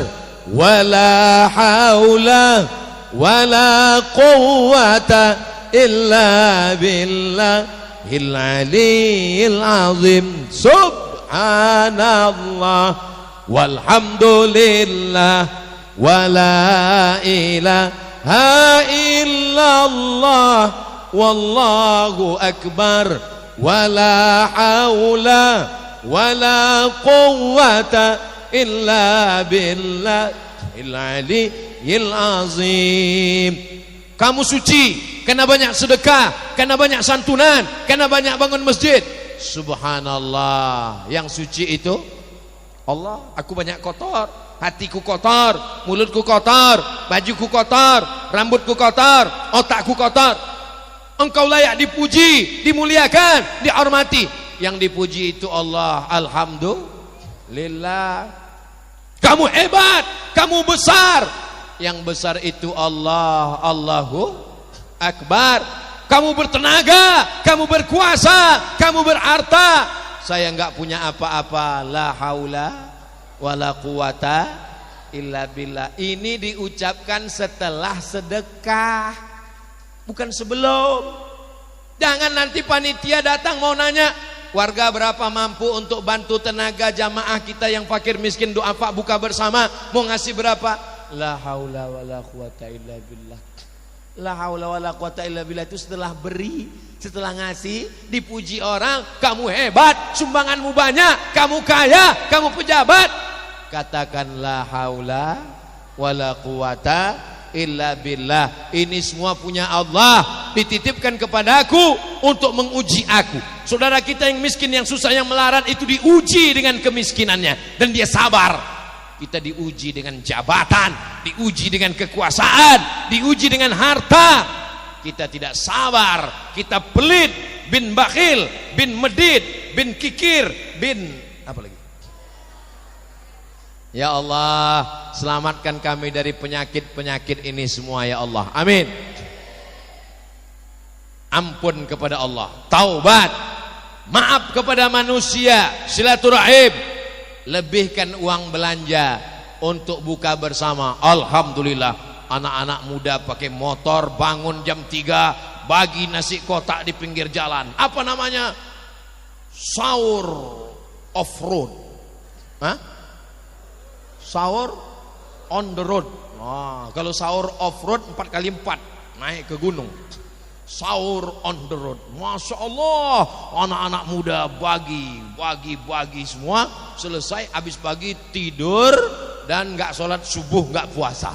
wala haula wala quwwata illa billahil aliyyil azim. Subhanallah walhamdulillah wala ilaha illallah wallahu akbar wala haula wala quwwata illa billahil aliyyil azim. Kamu suci karena banyak sedekah, karena banyak santunan, karena banyak bangun masjid. Subhanallah, yang suci itu Allah. Aku banyak kotor, hatiku kotor, mulutku kotor, bajuku kotor, rambutku kotor, otakku kotor. Engkau layak dipuji, dimuliakan, dihormati. Yang dipuji itu Allah. Alhamdulillah. Kamu hebat, kamu besar. Yang besar itu Allah. Allahu Akbar. Kamu bertenaga, kamu berkuasa, kamu berharta. Saya enggak punya apa-apa. La haula wala quwata illa billah. Ini diucapkan setelah sedekah, bukan sebelum. Jangan nanti panitia datang mau nanya, warga berapa mampu untuk bantu tenaga jamaah kita yang fakir miskin duafa buka bersama, mau ngasih berapa? La haula wala quwata illa billah. La haula wala quwata illa billah itu setelah beri, setelah ngasih, dipuji orang, kamu hebat, sumbanganmu banyak, kamu kaya, kamu pejabat. Katakan la haula wala quwata illa billah. Ini semua punya Allah, dititipkan kepadaku untuk menguji aku. Saudara kita yang miskin, yang susah, yang melarat itu diuji dengan kemiskinannya dan dia sabar. Kita diuji dengan jabatan, diuji dengan kekuasaan, diuji dengan harta. Kita tidak sabar, kita pelit, bin bakhil, bin medit, bin kikir, bin apa lagi? Ya Allah, selamatkan kami dari penyakit-penyakit ini semua ya Allah. Amin. Ampun kepada Allah, taubat, maaf kepada manusia, silaturahim, lebihkan uang belanja untuk buka bersama. Alhamdulillah, anak-anak muda pakai motor bangun jam 3 bagi nasi kotak di pinggir jalan. Apa namanya? Sahur off-road. Hah? Sahur on the road. Kalau sahur off-road 4x4 naik ke gunung. Sahur on the road. Masya Allah, anak-anak muda bagi semua. Selesai habis pagi tidur dan nggak sholat subuh, nggak puasa.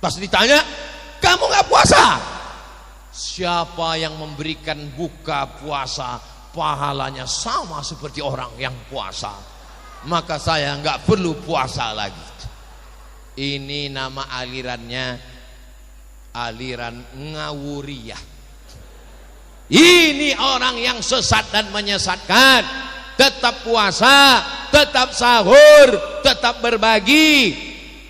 Pas ditanya, kamu nggak puasa? Siapa yang memberikan buka puasa pahalanya sama seperti orang yang puasa, maka saya nggak perlu puasa lagi. Ini nama alirannya aliran ngawuriyah. Ini orang yang sesat dan menyesatkan. Tetap puasa, tetap sahur, tetap berbagi.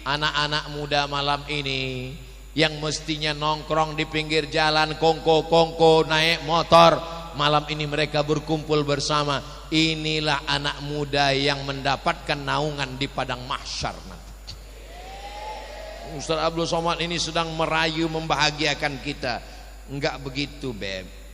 Anak-anak muda malam ini yang mestinya nongkrong di pinggir jalan, kongko-kongko, naik motor, malam ini mereka berkumpul bersama. Inilah anak muda yang mendapatkan naungan di padang mahsyar nanti. Ustaz Abdul Somad ini sedang merayu membahagiakan kita. Enggak begitu, Beb.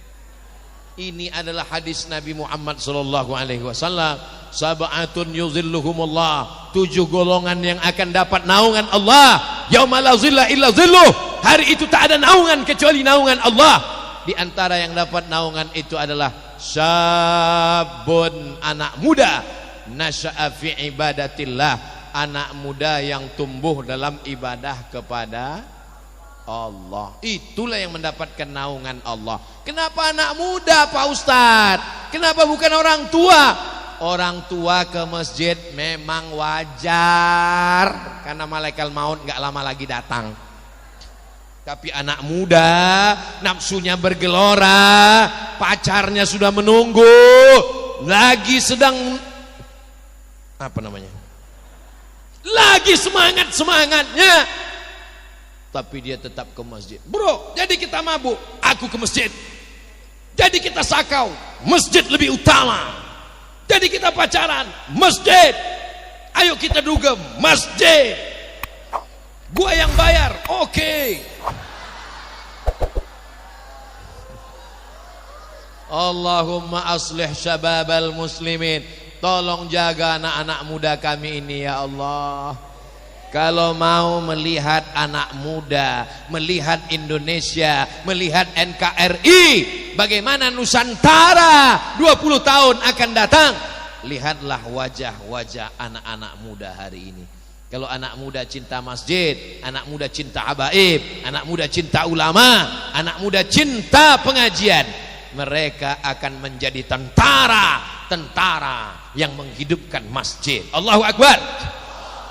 Ini adalah hadis Nabi Muhammad sallallahu alaihi wasallam. Sab'atun yuzilluhumullah. 7 golongan yang akan dapat naungan Allah. Yauma la zilla illa zilluh. Hari itu tak ada naungan kecuali naungan Allah. Di antara yang dapat naungan itu adalah syabun, anak muda, nasya'a fi ibadatillah, anak muda yang tumbuh dalam ibadah kepada Allah. Itulah yang mendapatkan naungan Allah. Kenapa anak muda, Pak Ustadz? Kenapa bukan orang tua? Orang tua ke masjid memang wajar, karena malaikat maut gak lama lagi datang. Tapi anak muda nafsunya bergelora, pacarnya sudah menunggu, lagi sedang apa namanya? Lagi semangatnya. Tapi dia tetap ke masjid. Bro, jadi kita mabuk, aku ke masjid. Jadi kita sakau, masjid lebih utama. Jadi kita pacaran, masjid. Ayo kita dugem, masjid. Gua yang bayar, oke. Allahumma aslih syababal muslimin. Tolong jaga anak-anak muda kami ini ya Allah. Kalau mau melihat anak muda, melihat Indonesia, melihat NKRI, bagaimana Nusantara 20 tahun akan datang, lihatlah wajah-wajah anak-anak muda hari ini. Kalau anak muda cinta masjid, anak muda cinta habaib, anak muda cinta ulama, anak muda cinta pengajian, mereka akan menjadi tentara yang menghidupkan masjid. Allahu Akbar.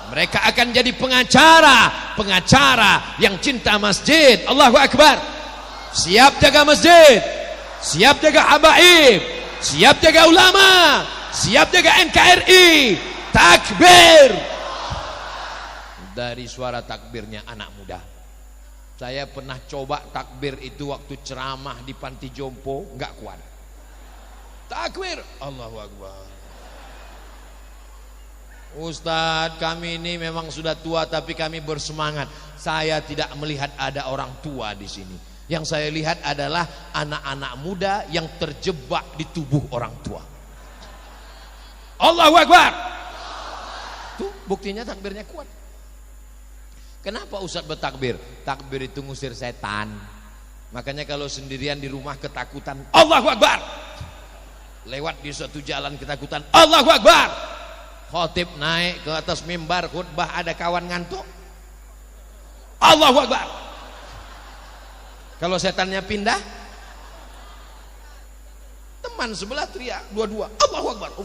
Mereka akan jadi pengacara yang cinta masjid. Allahu Akbar. Siap jaga masjid, siap jaga habaib, siap jaga ulama, siap jaga NKRI. Takbir. Dari suara takbirnya anak muda. Saya pernah coba takbir itu waktu ceramah di panti jompo, nggak kuat. Takbir, Allahu Akbar. Ustadz, kami ini memang sudah tua tapi kami bersemangat. Saya tidak melihat ada orang tua di sini. Yang saya lihat adalah anak-anak muda yang terjebak di tubuh orang tua. Allahu Akbar. Tuh buktinya takbirnya kuat. Kenapa Ustadz bertakbir? Takbir itu ngusir setan. Makanya kalau sendirian di rumah ketakutan, Allahu Akbar. Lewat di suatu jalan ketakutan, Allahu Akbar. Khotib naik ke atas mimbar khutbah, ada kawan ngantuk, Allahu Akbar. Kalau setannya pindah, teman sebelah teriak dua-dua, Allahu Akbar.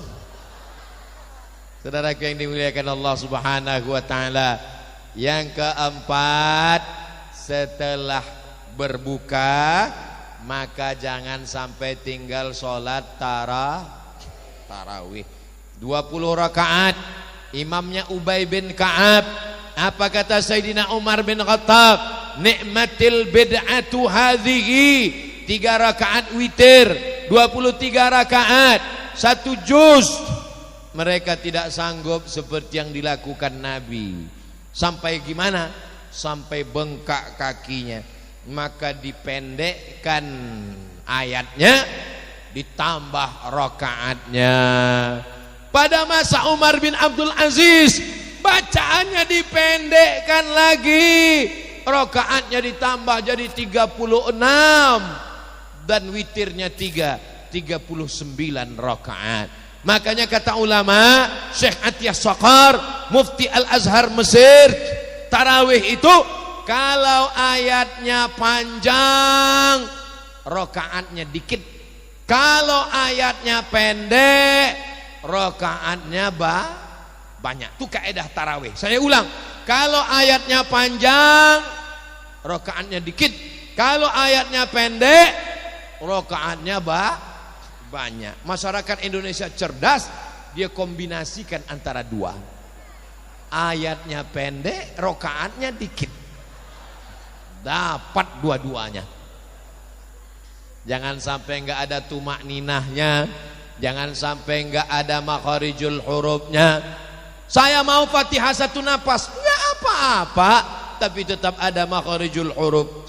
Saudaraku yang dimuliakan Allah Subhanahu wa taala, yang keempat, setelah berbuka maka jangan sampai tinggal sholat tarawih 20 rakaat. Imamnya Ubay bin Ka'ab. Apa kata Sayyidina Umar bin Khattab? Ni'matil bid'atu hadhihi. 3 rakaat witir, 23 rakaat, 1 juz. Mereka tidak sanggup seperti yang dilakukan Nabi. Sampai gimana? Sampai bengkak kakinya. Maka dipendekkan ayatnya, ditambah rakaatnya. Pada masa Umar bin Abdul Aziz, bacaannya dipendekkan lagi, rakaatnya ditambah jadi 36, dan witirnya 39 rakaat. Makanya kata ulama, Syekh Atiyah Saqar, Mufti Al-Azhar Mesir, tarawih itu kalau ayatnya panjang, rakaatnya dikit. Kalau ayatnya pendek, rakaatnya banyak. Itu kaidah tarawih. Saya ulang, kalau ayatnya panjang, rakaatnya dikit. Kalau ayatnya pendek, rakaatnya banyak. Masyarakat Indonesia cerdas, dia kombinasikan antara dua. Ayatnya pendek, rakaatnya dikit. Dapat dua-duanya. Jangan sampai enggak ada tumak ninahnya, jangan sampai enggak ada makharijul hurufnya. Saya mau Fatihah 1 nafas, enggak apa-apa, tapi tetap ada makharijul huruf.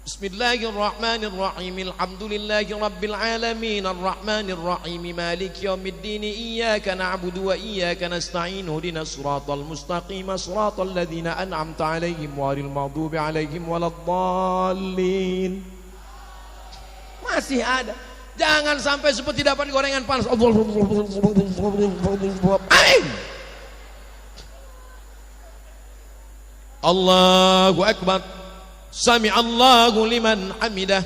Bismillahirrahmanirrahim. Alhamdulillahi rabbil alamin, arrahmanir rahim, maliki yaumiddin, iyyaka na'budu wa iyyaka nasta'in, ihdinas siratal mustaqim, siratal ladzina an'amta 'alaihim ghairil maghdubi 'alaihim waladdallin. Masih ada. Jangan sampai seperti dapat gorengan panas. Amin. Allahu Akbar. Sami Allahu liman hamidah.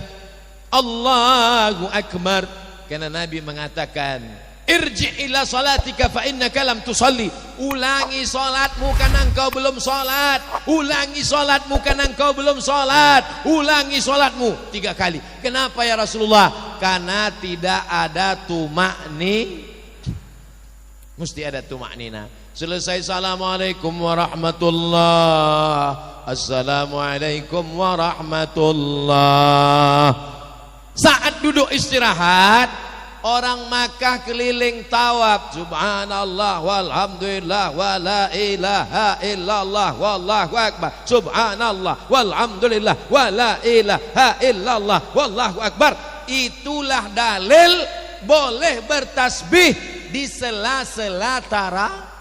Allahu Akbar. Karena Nabi mengatakan, Irji' ila salatika fa innaka lam tusalli. Ulangi salatmu karena engkau belum salat. Ulangi salatmu karena engkau belum salat. Ulangi salatmu 3 kali. Kenapa ya Rasulullah? Karena tidak ada tumakni. Mesti ada tumaknina. Selesai assalamualaikum warahmatullah. Assalamualaikum warahmatullah. Saat duduk istirahat, orang Makkah keliling tawaf, subhanallah walhamdulillah wala ilaha illallah wallahu akbar, subhanallah walhamdulillah wala ilaha illallah wallahu akbar. Itulah dalil boleh bertasbih di sela-sela tarawih.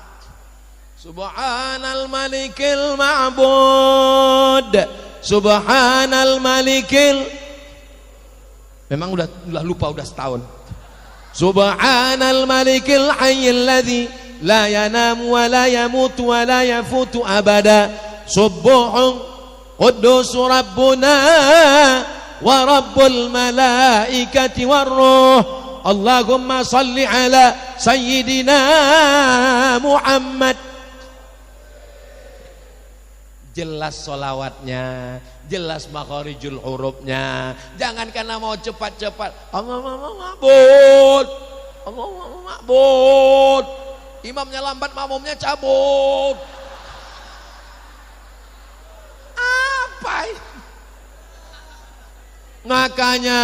Subhanal malikil ma'bud, subhanal malikil. Memang udah lupa, udah setahun. Subhanal malikil hayyil ladzi la yanam wa la yamut wa la yafutu abada. Subuhun quddus rabbuna wa rabbul malaikati war ruh. Allahumma salli ala sayyidina Muhammad. Jelas solawatnya, jelas makharijul hurufnya. Jangan karena mau cepat-cepat Allahumma ma'bud, Allahumma ma'bud. Imamnya lambat, makmumnya cabut. Apa ini? Makanya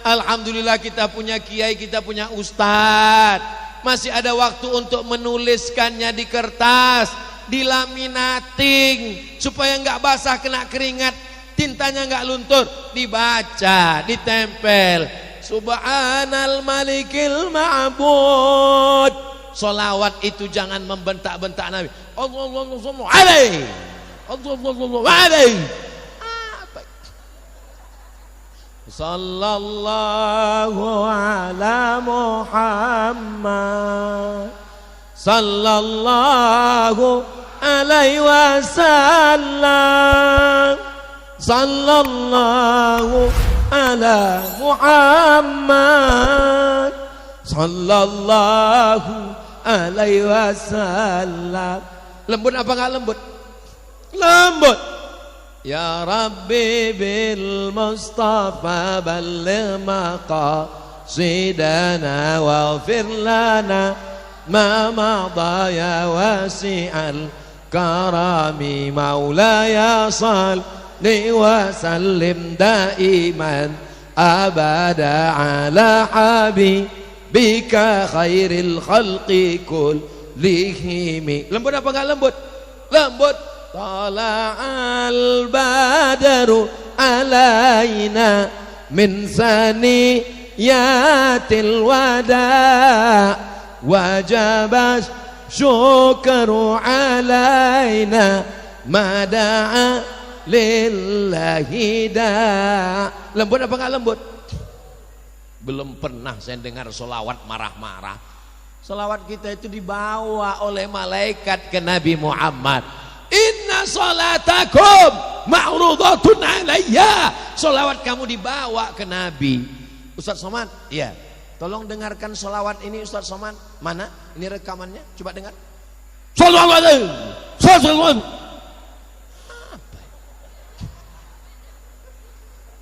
alhamdulillah kita punya kiai, kita punya ustadz. Masih ada waktu untuk menuliskannya di kertas, dilaminating supaya nggak basah kena keringat, tintanya nggak luntur, dibaca, ditempel. Subhanal malikil ma'bud. Solawat itu jangan membentak-bentak Nabi. Allahumma alaihi, Allahumma alaihi. Sallallahu ala Muhammad, sallallahu alaihi wasallam, sallallahu ala Muhammad, sallallahu alaihi wasallam. Lembut apa enggak lembut? Lembut. Ya Rabbi bil Mustafa balligh maqasidana waghfir lana ma madha ya wasi'al karami maulaya salli wa sallim daiman abada ala habibika khairil khalqi kullihim. Lembut apa enggak lembut? Lembut. Tala'al badaru alaina min saniyatil wada wajabas syukru alaina mada'a lillahi da'. Lembut apa enggak lembut? Belum pernah saya dengar solawat marah-marah. Solawat kita itu dibawa oleh malaikat ke Nabi Muhammad. Inna salatakum ma'rudatun alayya. Solawat kamu dibawa ke Nabi. Ustaz Somad, iya, tolong dengarkan solawat ini Ustaz Somad. Mana? Ini rekamannya, coba dengar. Solawat. Apa?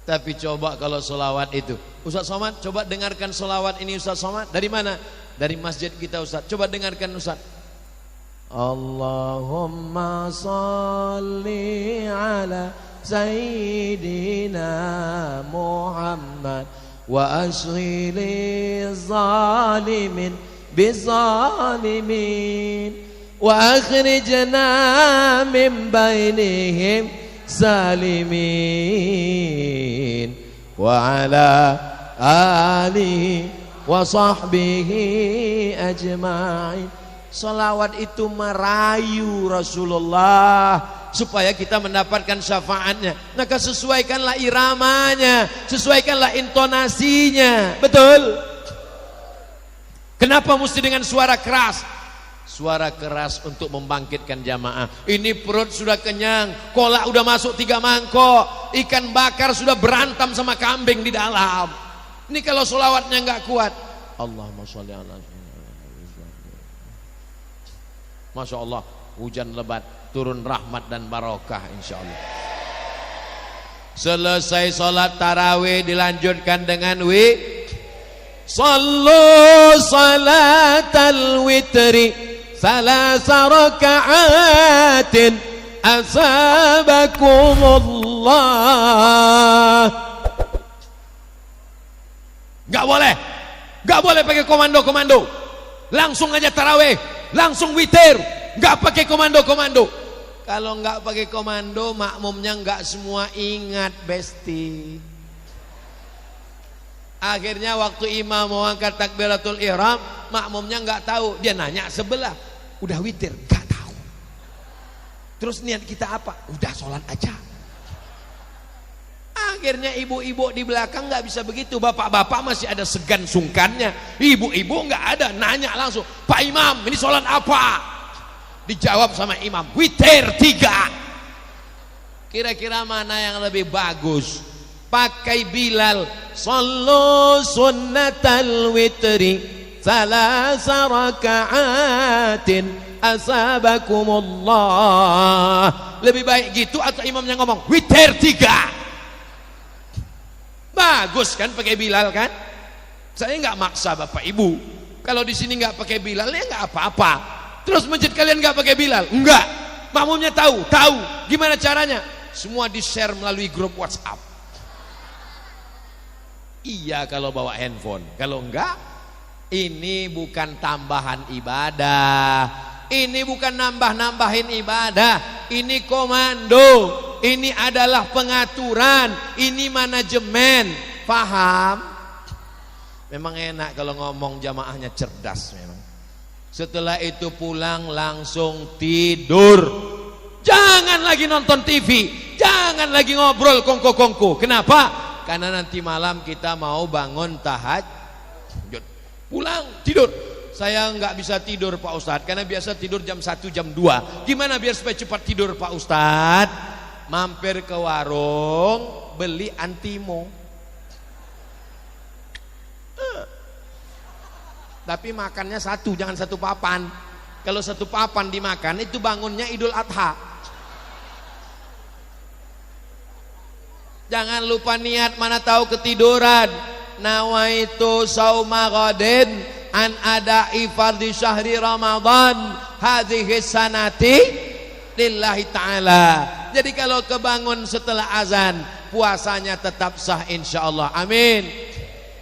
Tapi coba kalau solawat itu, Ustaz Somad, coba dengarkan solawat ini Ustaz Somad. Dari mana? Dari masjid kita Ustaz. Coba dengarkan Ustaz. Allahumma salli ala sayyidina Muhammad wa ashghili zalimin bizalimin wa akhrijna min bainihim salimin wa ala alihi wa sahbihi ajma'in. Salawat itu merayu Rasulullah supaya kita mendapatkan syafaatnya. Maka sesuaikanlah iramanya, sesuaikanlah intonasinya. Betul? Kenapa mesti dengan suara keras? Suara keras untuk membangkitkan jamaah. Ini perut sudah kenyang, kolak udah masuk 3 mangkok, ikan bakar sudah berantam sama kambing di dalam. Ini kalau solawatnya nggak kuat, Allahumma sholli ala Masya Allah, hujan lebat, turun rahmat dan barokah insya Allah. Selesai sholat tarawih dilanjutkan dengan sallu salatal witri salasa raka'atin asabakumullah. Gak boleh pakai komando. Langsung aja tarawih, langsung witir, gak pakai komando. Kalau gak pakai komando, makmumnya gak semua ingat, besti. Akhirnya waktu imam mau angkat takbiratul ihram, makmumnya gak tahu. Dia nanya sebelah, udah witir? Gak tahu. Terus niat kita apa? Udah sholat aja. Akhirnya ibu-ibu di belakang nggak bisa begitu, bapak-bapak masih ada segan sungkannya, ibu-ibu nggak ada, nanya langsung, Pak Imam ini sholat apa? Dijawab sama imam, witir 3. Kira-kira mana yang lebih bagus? Pakai Bilal, sallu sunnatal witri salasa raka'atin asabakumullah. Lebih baik gitu atau imamnya ngomong witir 3? Bagus kan pakai Bilal kan? Saya nggak maksa bapak ibu. Kalau di sini nggak pakai Bilal ya nggak apa-apa. Terus masjid kalian nggak pakai Bilal? Enggak. Makmumnya tahu. Gimana caranya? Semua di share melalui grup WhatsApp. Iya kalau bawa handphone. Kalau enggak, ini bukan tambahan ibadah. Ini bukan nambah-nambahin ibadah. Ini komando. Ini adalah pengaturan, ini manajemen. Paham? Memang enak kalau ngomong jamaahnya cerdas memang. Setelah itu pulang langsung tidur. Jangan lagi nonton TV, jangan lagi ngobrol kongko-kongko. Kenapa? Karena nanti malam kita mau bangun tahajud. Pulang tidur. Saya nggak bisa tidur Pak Ustadz, karena biasa tidur jam 1 jam 2. Gimana biar supaya cepat tidur Pak Ustadz? Mampir ke warung, beli antimo. Tapi makannya satu, jangan satu papan. Kalau satu papan dimakan itu bangunnya Idul Adha. Jangan lupa niat, mana tahu ketiduran. Nawaitu sauma ghadin an ada'i fardhi syahri Ramadan hadhihi sanati lillahi ta'ala. Jadi kalau kebangun setelah azan, puasanya tetap sah insyaallah. Amin.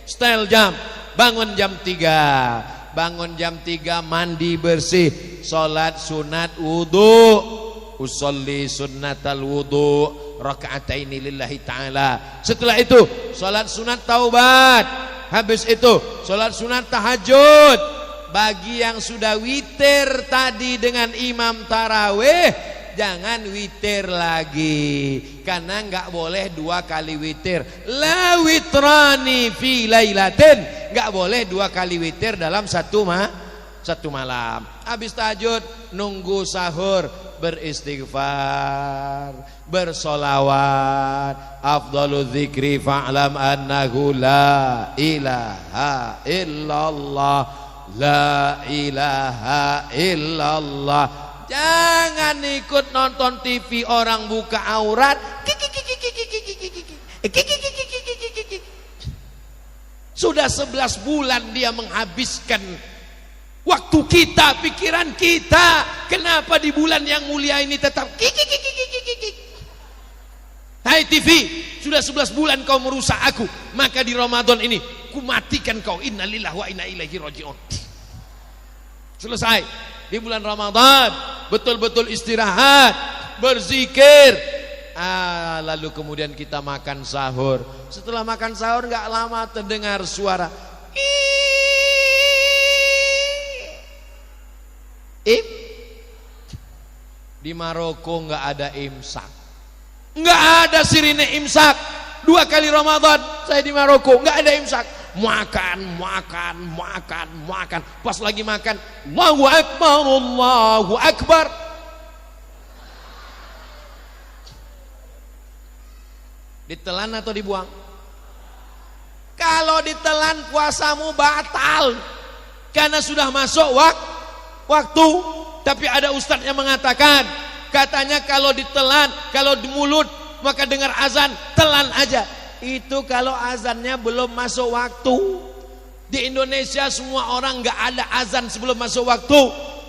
Style jam, bangun jam 3. Bangun jam 3 mandi bersih, salat sunat wudu. Usolli sunnatal wudu raka'ataini lillahi ta'ala. Setelah itu salat sunat taubat. Habis itu salat sunat tahajud. Bagi yang sudah witir tadi dengan imam tarawih, jangan witir lagi, karena nggak boleh 2 kali witir. La witrani fi lailatin, nggak boleh 2 kali witir dalam satu malam. Habis tahajud nunggu sahur, beristighfar, bersolawat. Afdalu dzikri fa'lam annahu la ilaha illallah, la ilaha illallah. Jangan ikut nonton TV orang buka aurat. Sudah 11 bulan dia menghabiskan waktu kita, pikiran kita. Kenapa di bulan yang mulia ini tetap Hai TV, sudah 11 bulan kau merusak aku, maka di Ramadan ini ku matikan kau. Innalillahi wa inna ilaihi raji'un. Selesai. Di bulan Ramadan betul-betul istirahat, berzikir. Lalu kemudian kita makan sahur. Setelah makan sahur nggak lama terdengar suara Di Maroko nggak ada imsak, nggak ada sirine imsak. 2 kali Ramadan saya di Maroko nggak ada imsak. Makan. Pas lagi makan, Allahu Akbar, Allahu Akbar. Ditelan atau dibuang? Kalau ditelan puasamu batal, karena sudah masuk waktu Tapi ada ustadz yang mengatakan, katanya kalau ditelan, kalau di mulut, maka dengar azan, telan aja. Itu kalau azannya belum masuk waktu. Di Indonesia semua orang nggak ada azan sebelum masuk waktu.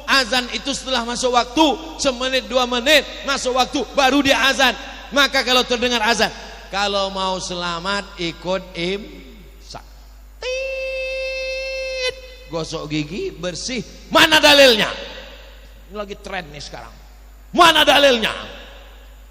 Azan itu setelah masuk waktu, semenit 2 menit masuk waktu, baru dia azan. Maka kalau terdengar azan, kalau mau selamat ikut imsak. Gosok gigi, bersih. Mana dalilnya? Ini lagi tren nih sekarang. Mana dalilnya?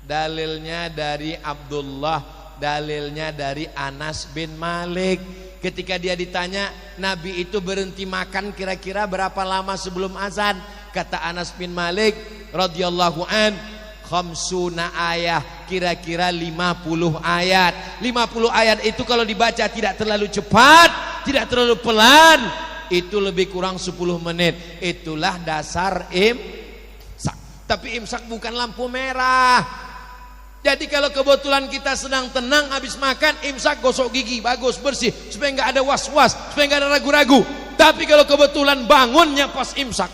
Dalilnya dari Abdullah, dalilnya dari Anas bin Malik. Ketika dia ditanya, Nabi itu berhenti makan kira-kira berapa lama sebelum azan? Kata Anas bin Malik radhiyallahu an, khamsuna ayat, kira-kira 50 ayat. 50 ayat itu kalau dibaca tidak terlalu cepat, tidak terlalu pelan, itu lebih kurang 10 menit. Itulah dasar imsak. Tapi imsak bukan lampu merah. Jadi kalau kebetulan kita sedang tenang habis makan, imsak, gosok gigi, bagus, bersih, supaya nggak ada was-was, supaya nggak ada ragu-ragu. Tapi kalau kebetulan bangunnya pas imsak,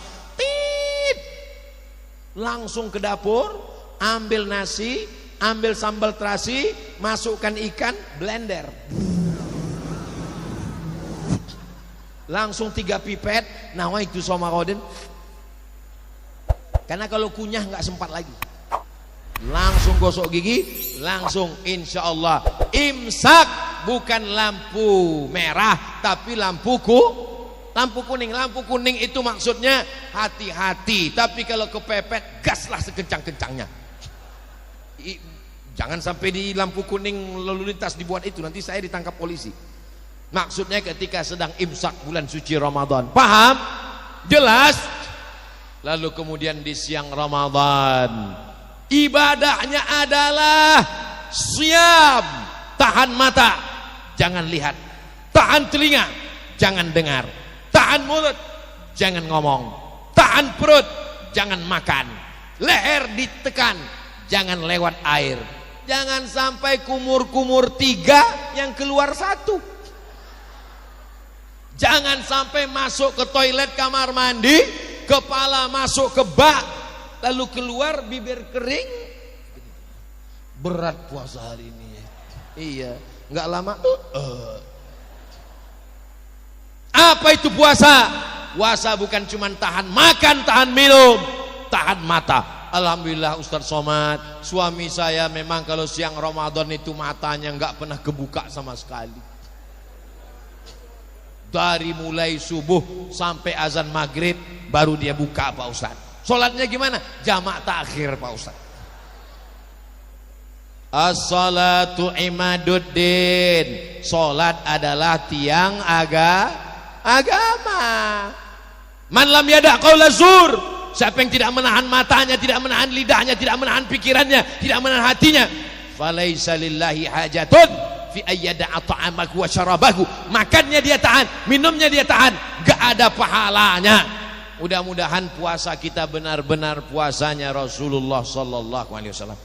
langsung ke dapur, ambil nasi, ambil sambal terasi, masukkan ikan, blender. Langsung 3 pipet, nawaitu somarodin. Karena kalau kunyah nggak sempat lagi. Langsung gosok gigi, langsung insya Allah imsak. Bukan lampu merah, tapi lampu kuning. Lampu kuning itu maksudnya hati-hati. Tapi kalau kepepet, gaslah sekencang-kencangnya. Jangan sampai di lampu kuning lalu lintas dibuat itu, nanti saya ditangkap polisi. Maksudnya ketika sedang imsak bulan suci Ramadan. Paham? Jelas? Lalu kemudian di siang Ramadan, ibadahnya adalah siam, tahan mata, jangan lihat, tahan telinga, jangan dengar, tahan mulut, jangan ngomong, tahan perut, jangan makan, leher ditekan, jangan lewat air, jangan sampai kumur-kumur 3 yang keluar 1, jangan sampai masuk ke toilet kamar mandi, kepala masuk ke bak, lalu keluar bibir kering. Berat puasa hari ini. Iya, nggak lama tuh. Apa itu puasa? Puasa bukan cuma tahan makan, tahan minum, tahan mata. Alhamdulillah Ustaz Somad, suami saya memang kalau siang Ramadan itu matanya nggak pernah kebuka sama sekali. Dari mulai subuh sampai azan maghrib baru dia buka Pak Ustaz. Sholatnya gimana? Jamak takhir Pak Ustaz. As-salatu imaduddin. Sholat adalah tiang agama. Man lam yada' qaula zur. Siapa yang tidak menahan matanya, tidak menahan lidahnya, tidak menahan pikirannya, tidak menahan hatinya, falaisa lillahi hajatun fi ayyada'a ta'amahu wa syarabahu. Makannya dia tahan, minumnya dia tahan, gak ada pahalanya. Mudah-mudahan puasa kita benar-benar puasanya Rasulullah sallallahu alaihi wasallam.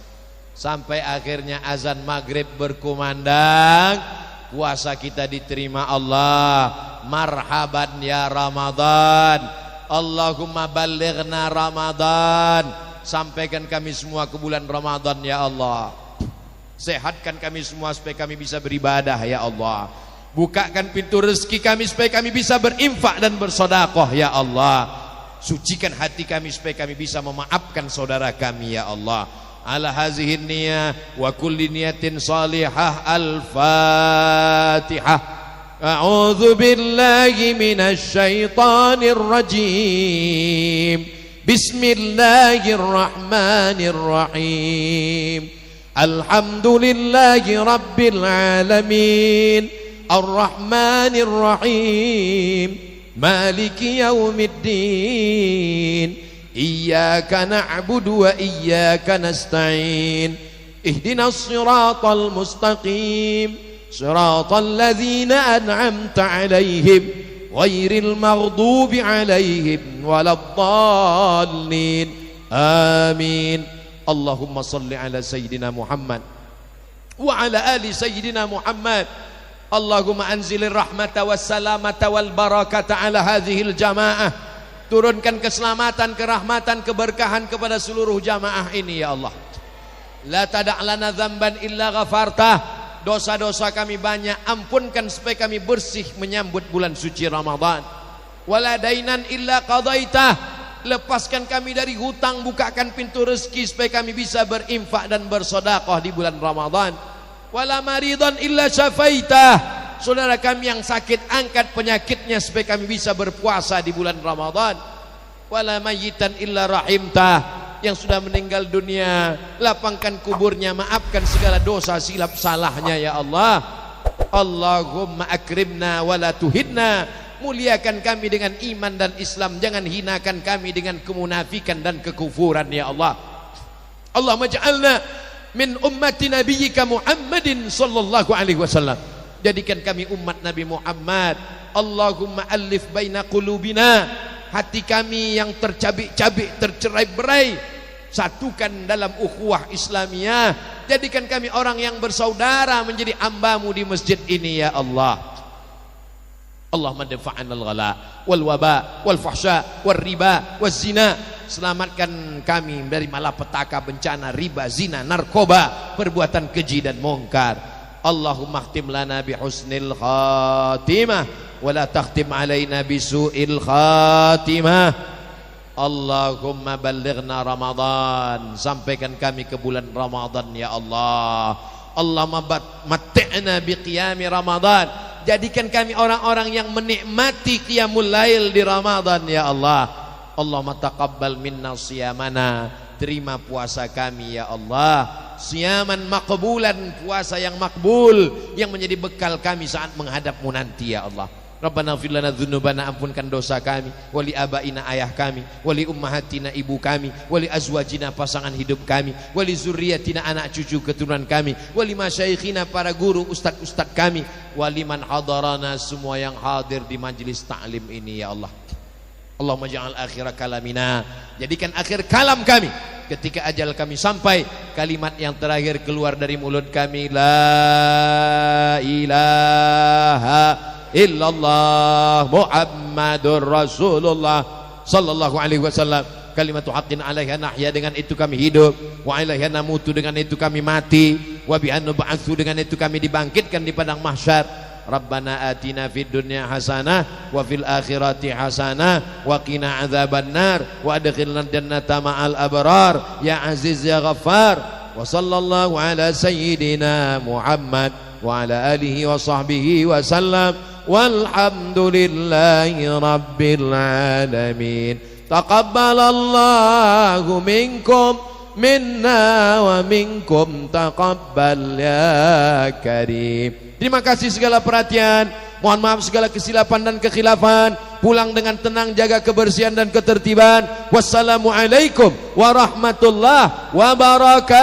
Sampai akhirnya azan maghrib berkumandang, puasa kita diterima Allah. Marhaban ya Ramadan, Allahumma ballighna Ramadan. Sampaikan kami semua ke bulan Ramadan ya Allah. Sehatkan kami semua supaya kami bisa beribadah ya Allah. Bukakan pintu rezeki kami supaya kami bisa berinfak dan bersedekah ya Allah. Sucikan hati kami supaya kami bisa memaafkan saudara kami ya Allah. Ala hazihin niyah wa kulli niyatin salihah. Al-Fatihah. A'udzu billahi minasy syaithanir rajim. Bismillahirrahmanirrahim. Alhamdulillahi rabbil alamin, arrahmanir rahim, maliki yaumiddin, iyyaka na'budu wa iyyaka nasta'in, ihdinas siratal mustaqim, siratal ladzina an'amta 'alaihim ghairil maghdubi 'alaihim waladdallin. Amin. Allahumma salli ala Sayyidina Muhammad wa ala ali Sayyidina Muhammad. Allahumma anzilir rahmata was salamata wal barakata ala hadhil jamaah turunkan keselamatan, kerahmatan, keberkahan kepada seluruh jamaah ini ya Allah. La tada' lana dzamban illa ghafartah. Dosa-dosa kami banyak, ampunkan supaya kami bersih menyambut bulan suci Ramadan. Wala dainan illa qadaitah. Lepaskan kami dari hutang, bukakan pintu rezeki supaya kami bisa berinfak dan bersedekah di bulan Ramadan. Wala maridan illa syafaitah. Saudara kami yang sakit, angkat penyakitnya supaya kami bisa berpuasa di bulan Ramadan. Wala mayyitan illa rahimtah. Yang sudah meninggal dunia, lapangkan kuburnya, maafkan segala dosa silap salahnya ya Allah. Allahumma akrimna wala tuhinna. Muliakan kami dengan iman dan Islam, jangan hinakan kami dengan kemunafikan dan kekufuran ya Allah. Allahumma ja'alna min ummati nabiyyika Muhammadin sallallahu alaihi wasallam. Jadikan kami umat Nabi Muhammad. Allahumma alif baina qulubina. Hati kami yang tercabik-cabik, tercerai-berai, satukan dalam ukhuwah Islamiyah. Jadikan kami orang yang bersaudara menjadi hamba-Mu di masjid ini ya Allah. Allahumma dafa'an al-ghala wal waba wal fahsya wal riba wal zina. Selamatkan kami dari malapetaka, bencana, riba, zina, narkoba, perbuatan keji dan mungkar. Allahumma khtim lana bi husnil khatimah wa la takhtim alaina bi su'il khatimah. Allahumma ballighna Ramadan, sampaikan kami ke bulan Ramadan ya Allah. Allahumma matti'na bi qiyami Ramadan, jadikan kami orang-orang yang menikmati qiyamul lail di Ramadan ya Allah. Allahumma taqabbal minna siyamana, terima puasa kami ya Allah. Siyaman maqbulan, puasa yang makbul, yang menjadi bekal kami saat menghadap-Mu nanti ya Allah. Rabbana ighfir lana dzunubana, ampunkan dosa kami, wali abaina, ayah kami, wali ummahatina, ibu kami, wali azwajina, pasangan hidup kami, wali zurriyatina, anak cucu keturunan kami, wali masyaikhina, para guru, ustad-ustad kami, wali man hadarana, semua yang hadir di majlis ta'lim ini ya Allah. Allahumma ja'al akhir kalamina, jadikan akhir kalam kami ketika ajal kami sampai, kalimat yang terakhir keluar dari mulut kami, la ilaha illallah Muhammadur Rasulullah sallallahu alaihi wasallam. Kalimatu haqqin 'alaiha nahya, dengan itu kami hidup, wa 'alaiha namutu, dengan itu kami mati, wa bi annu ba'atsu, dengan itu kami dibangkitkan di padang mahsyar. Rabbana atina fid dunya hasanah wa fil akhirati hasanah wa qina adzabannar wa adkhilna jannata ma'al abrar ya aziz ya ghaffar. Wa sallallahu ala sayyidina Muhammad wa ala alihi wa sahbihi wa sallam. Walhamdulillahi rabbil alamin. Taqabbalallahu minkum minna wa minkum taqabbal ya karim. Terima kasih segala perhatian. Mohon maaf segala kesilapan dan kekhilafan. Pulang dengan tenang, jaga kebersihan dan ketertiban. Wassalamualaikum warahmatullahi wabarakatuh.